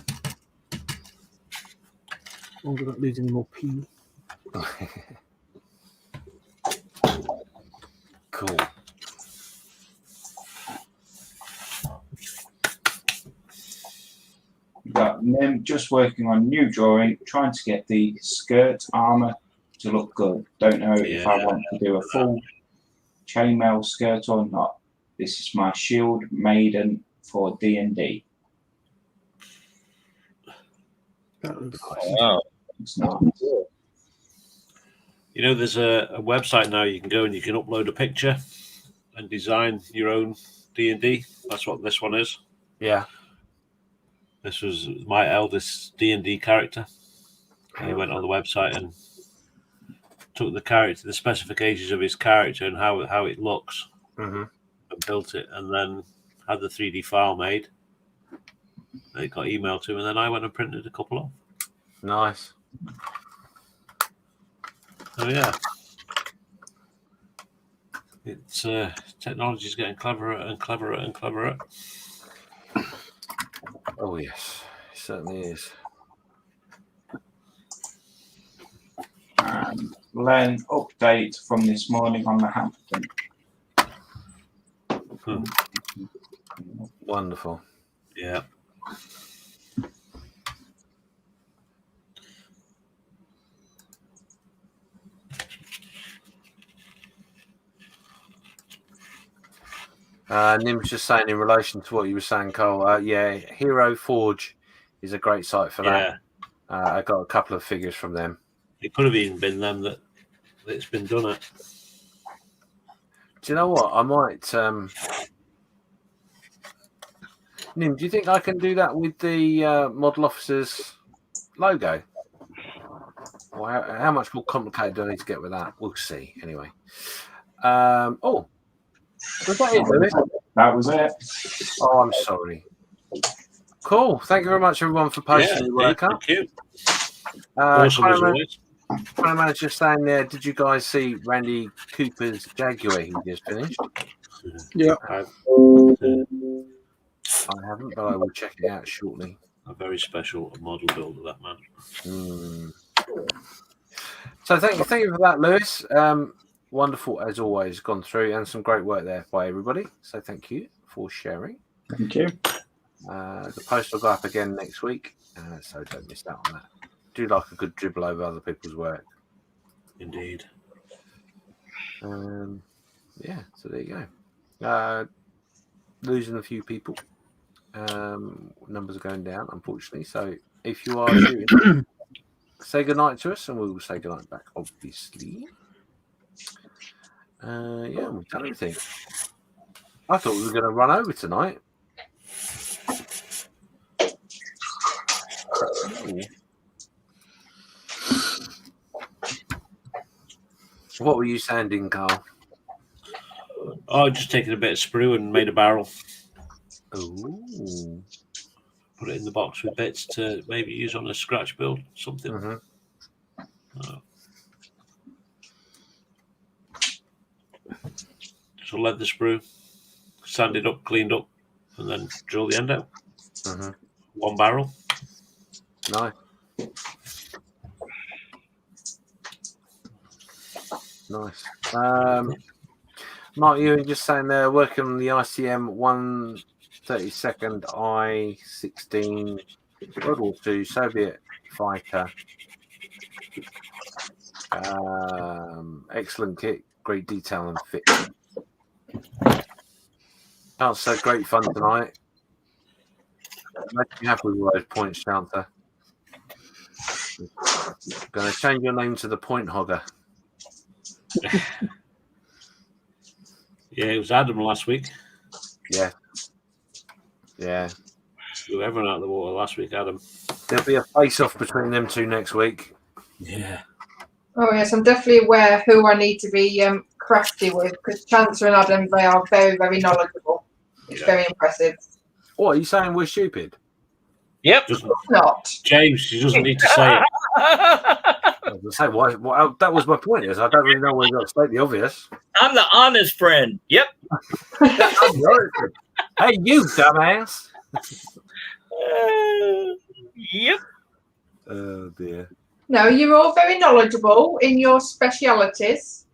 I'm going to lose any more pee. Cool. We've got Nim just working on new drawing, trying to get the skirt armour to look good. Don't know if I want to do a full chainmail skirt or not. This is my shield maiden for D&D. That looks Wow. It's not. You know, there's a website now you can go and you can upload a picture and design your own D&D. That's what this one is. Yeah. This was my eldest D&D character. And he went on the website and took the specifications of his character and how it looks, and built it, and then had the 3D file made. And it got emailed to him, and then I went and printed a couple off. Nice. Oh yeah, it's technology's getting cleverer and cleverer and cleverer. Oh yes, it certainly is. Len, update from this morning on the Hampton. Wonderful. Yeah. Nim's just saying in relation to what you were saying, Karl. Yeah, Hero Forge is a great site for that. I got a couple of figures from them. It could have even been them that it's been done at. Do you know what? I might. Nim, do you think I can do that with the model officer's logo? Or how much more complicated do I need to get with that? We'll see. Anyway. Oh, was that it, Lewis? That was it. Oh, I'm sorry. Cool. Thank you very much, everyone, for posting your work up. Thank you. Awesome as always. My manager saying there, did you guys see Randy Cooper's Jaguar he just finished? Yeah. I haven't, but I will check it out shortly. A very special model build of that man. So thank you for that, Lewis. Wonderful as always, gone through, and some great work there by everybody. So thank you for sharing. Thank you. The post will go up again next week, so don't miss out on that. Do like a good dribble over other people's work. Indeed. Yeah, so there you go. Losing a few people. Numbers are going down, unfortunately. So if you are shooting, say goodnight to us, and we will say goodnight back, obviously. Yeah, we've done everything. I thought we were going to run over tonight. Ooh. What were you sanding, Karl? Oh, just taken a bit of sprue and made a barrel. Ooh. Put it in the box with bits to maybe use on a scratch build, something. So leather sprue, sand it up, cleaned up, and then drill the end out. One barrel. Nice. Nice. Mark, you were just saying there, working on the ICM 132nd I-16 World War II Soviet fighter. Excellent kit, great detail and fit. Chancer, great fun tonight. Make you happy with those points, Chancer. Going to change your name to the Point Hogger. Yeah, it was Adam last week. Yeah. Yeah. Blew everyone out of the water last week, Adam. There'll be a face-off between them two next week. Yeah. Oh yes, I'm definitely aware who I need to be crafty with, because Chancer and Adam, they are very, very knowledgeable. It's very impressive. What, are you saying we're stupid? Yep. Not. James, she doesn't need to say it. I was say, that was my point. Is I don't really know where you got to state the obvious. I'm the honest friend. Yep. Hey, you dumbass. Yep. Oh dear. No, you're all very knowledgeable in your specialities.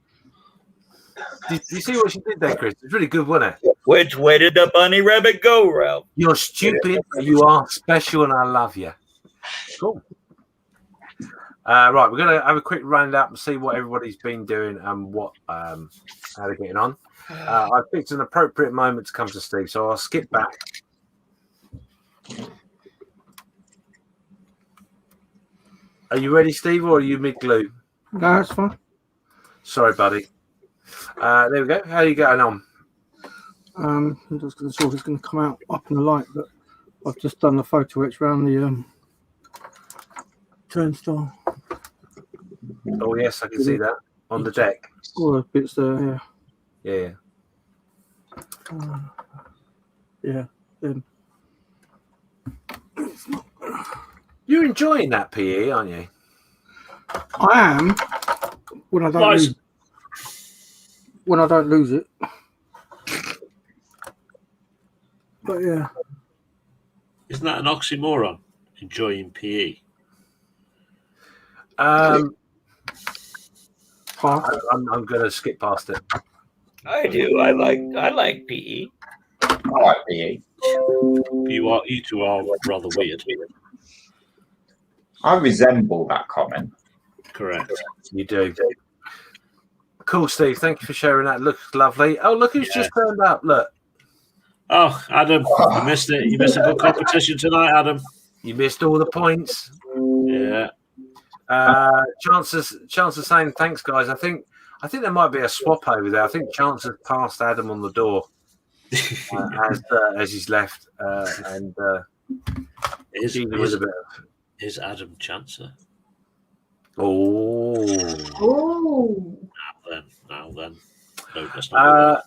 Did you see what she did there, Chris? It's really good, wasn't it? Which way did the bunny rabbit go, Ralph? You're stupid, but you are special, and I love you. Cool. Right, we're going to have a quick roundup and see what everybody's been doing and how they're getting on. I've picked an appropriate moment to come to Steve, so I'll skip back. Are you ready, Steve, or are you mid-glue? No, that's fine. Sorry, buddy. There we go. How are you going on? I'm just going to see if it's going to come out up in the light, but I've just done the photo etch around the turnstile. Oh, yes, I can see that on the deck. All those bits there, Yeah. yeah. You're enjoying that PE, aren't you? I am when I don't lose it. But yeah. Isn't that an oxymoron? Enjoying PE. I'm going to skip past it. I do. I like PE. I like PE. You two are rather weird. I resemble that comment. Correct. You do. Cool, Steve. Thank you for sharing that. Looks lovely. Oh, look who's just turned up. Look. Oh, Adam, you missed it. You missed a good competition tonight, Adam. You missed all the points. Yeah. Chances saying thanks, guys. I think there might be a swap over there. I think Chance has passed Adam on the door as he's left, and Is dealing with a bit of. Is Adam Chancer? Oh. Now then. No, that's not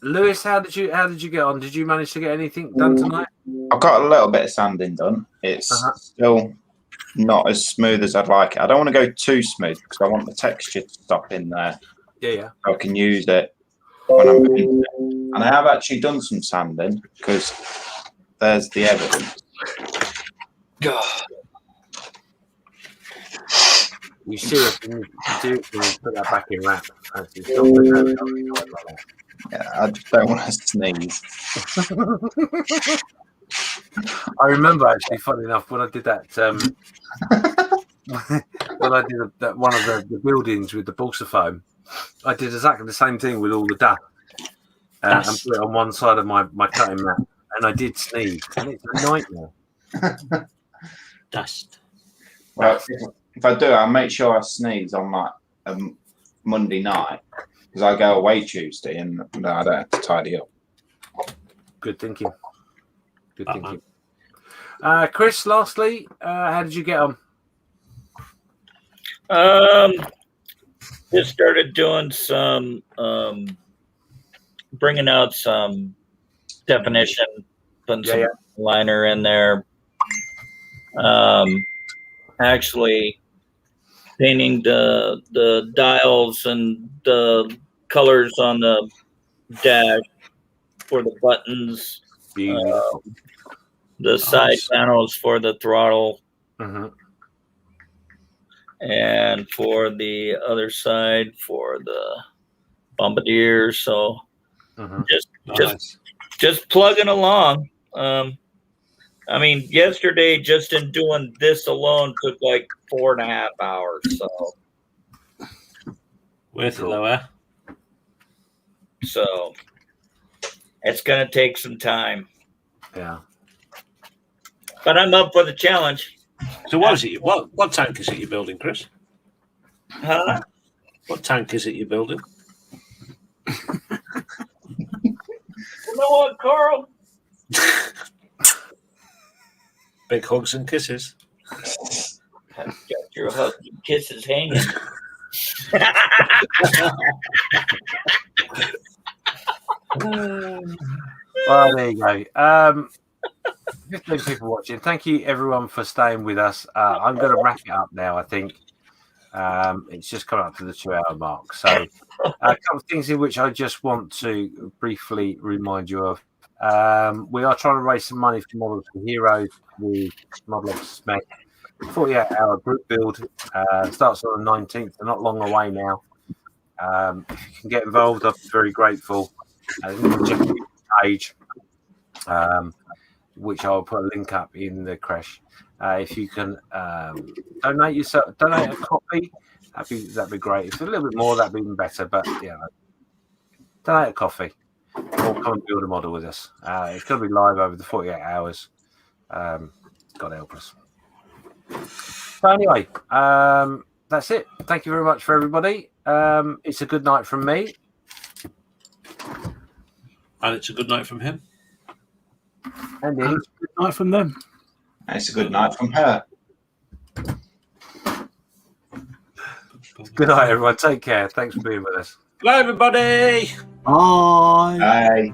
Lewis, how did you get on? Did you manage to get anything done tonight? I've got a little bit of sanding done. It's still not as smooth as I'd like it. I don't want to go too smooth because I want the texture to stop in there. Yeah. So I can use it when I'm painting it. And I have actually done some sanding because there's the evidence. You seriously need to put that back in wrap. Yeah, I just don't want to sneeze. I remember actually, funny enough, when I did that, when I did that one of the buildings with the balsa foam, I did exactly the same thing with all the dust and put it on one side of my cutting mat, and I did sneeze, and it's a nightmare. dust. Well, if I do, I'll make sure I sneeze on like a Monday night because I go away Tuesday and I don't have to tidy up. Good thinking. Chris, lastly, how did you get on? Just started doing some bringing out some definition, putting some liner in there. Actually painting the dials and the colors on the dash for the buttons, the side panels for the throttle, and for the other side for the bombardier. So just plugging along. I mean, yesterday, just in doing this alone took like 4.5 hours. So worth it though, eh? So it's gonna take some time. Yeah. But I'm up for the challenge. So what is it? What tank is it you're building, Chris? Huh? What tank is it you're building? You know what, Karl? Big hugs and kisses. Got your hugs and kisses hanging. Well, there you go. 15 people watching. Thank you, everyone, for staying with us. I'm going to wrap it up now, I think. It's just come up to the 2-hour mark. So a couple of things in which I just want to briefly remind you of. We are trying to raise some money for Models for Heroes with Model of Spec. 48-hour group build starts on the 19th. They're not long away now. If you can get involved, I'd be very grateful. Check the page, which I'll put a link up in the creche. If you can donate a copy, that'd be great. If it's a little bit more, that'd be even better. But donate a coffee or come and build a model with us. It's going to be live over the 48 hours. God help us. So anyway, that's it. Thank you very much for everybody. It's a good night from me. And it's a good night from him. And it's a good night from them. And it's a good night from her. Good night, everyone. Take care. Thanks for being with us. Bye, everybody. Bye. Bye.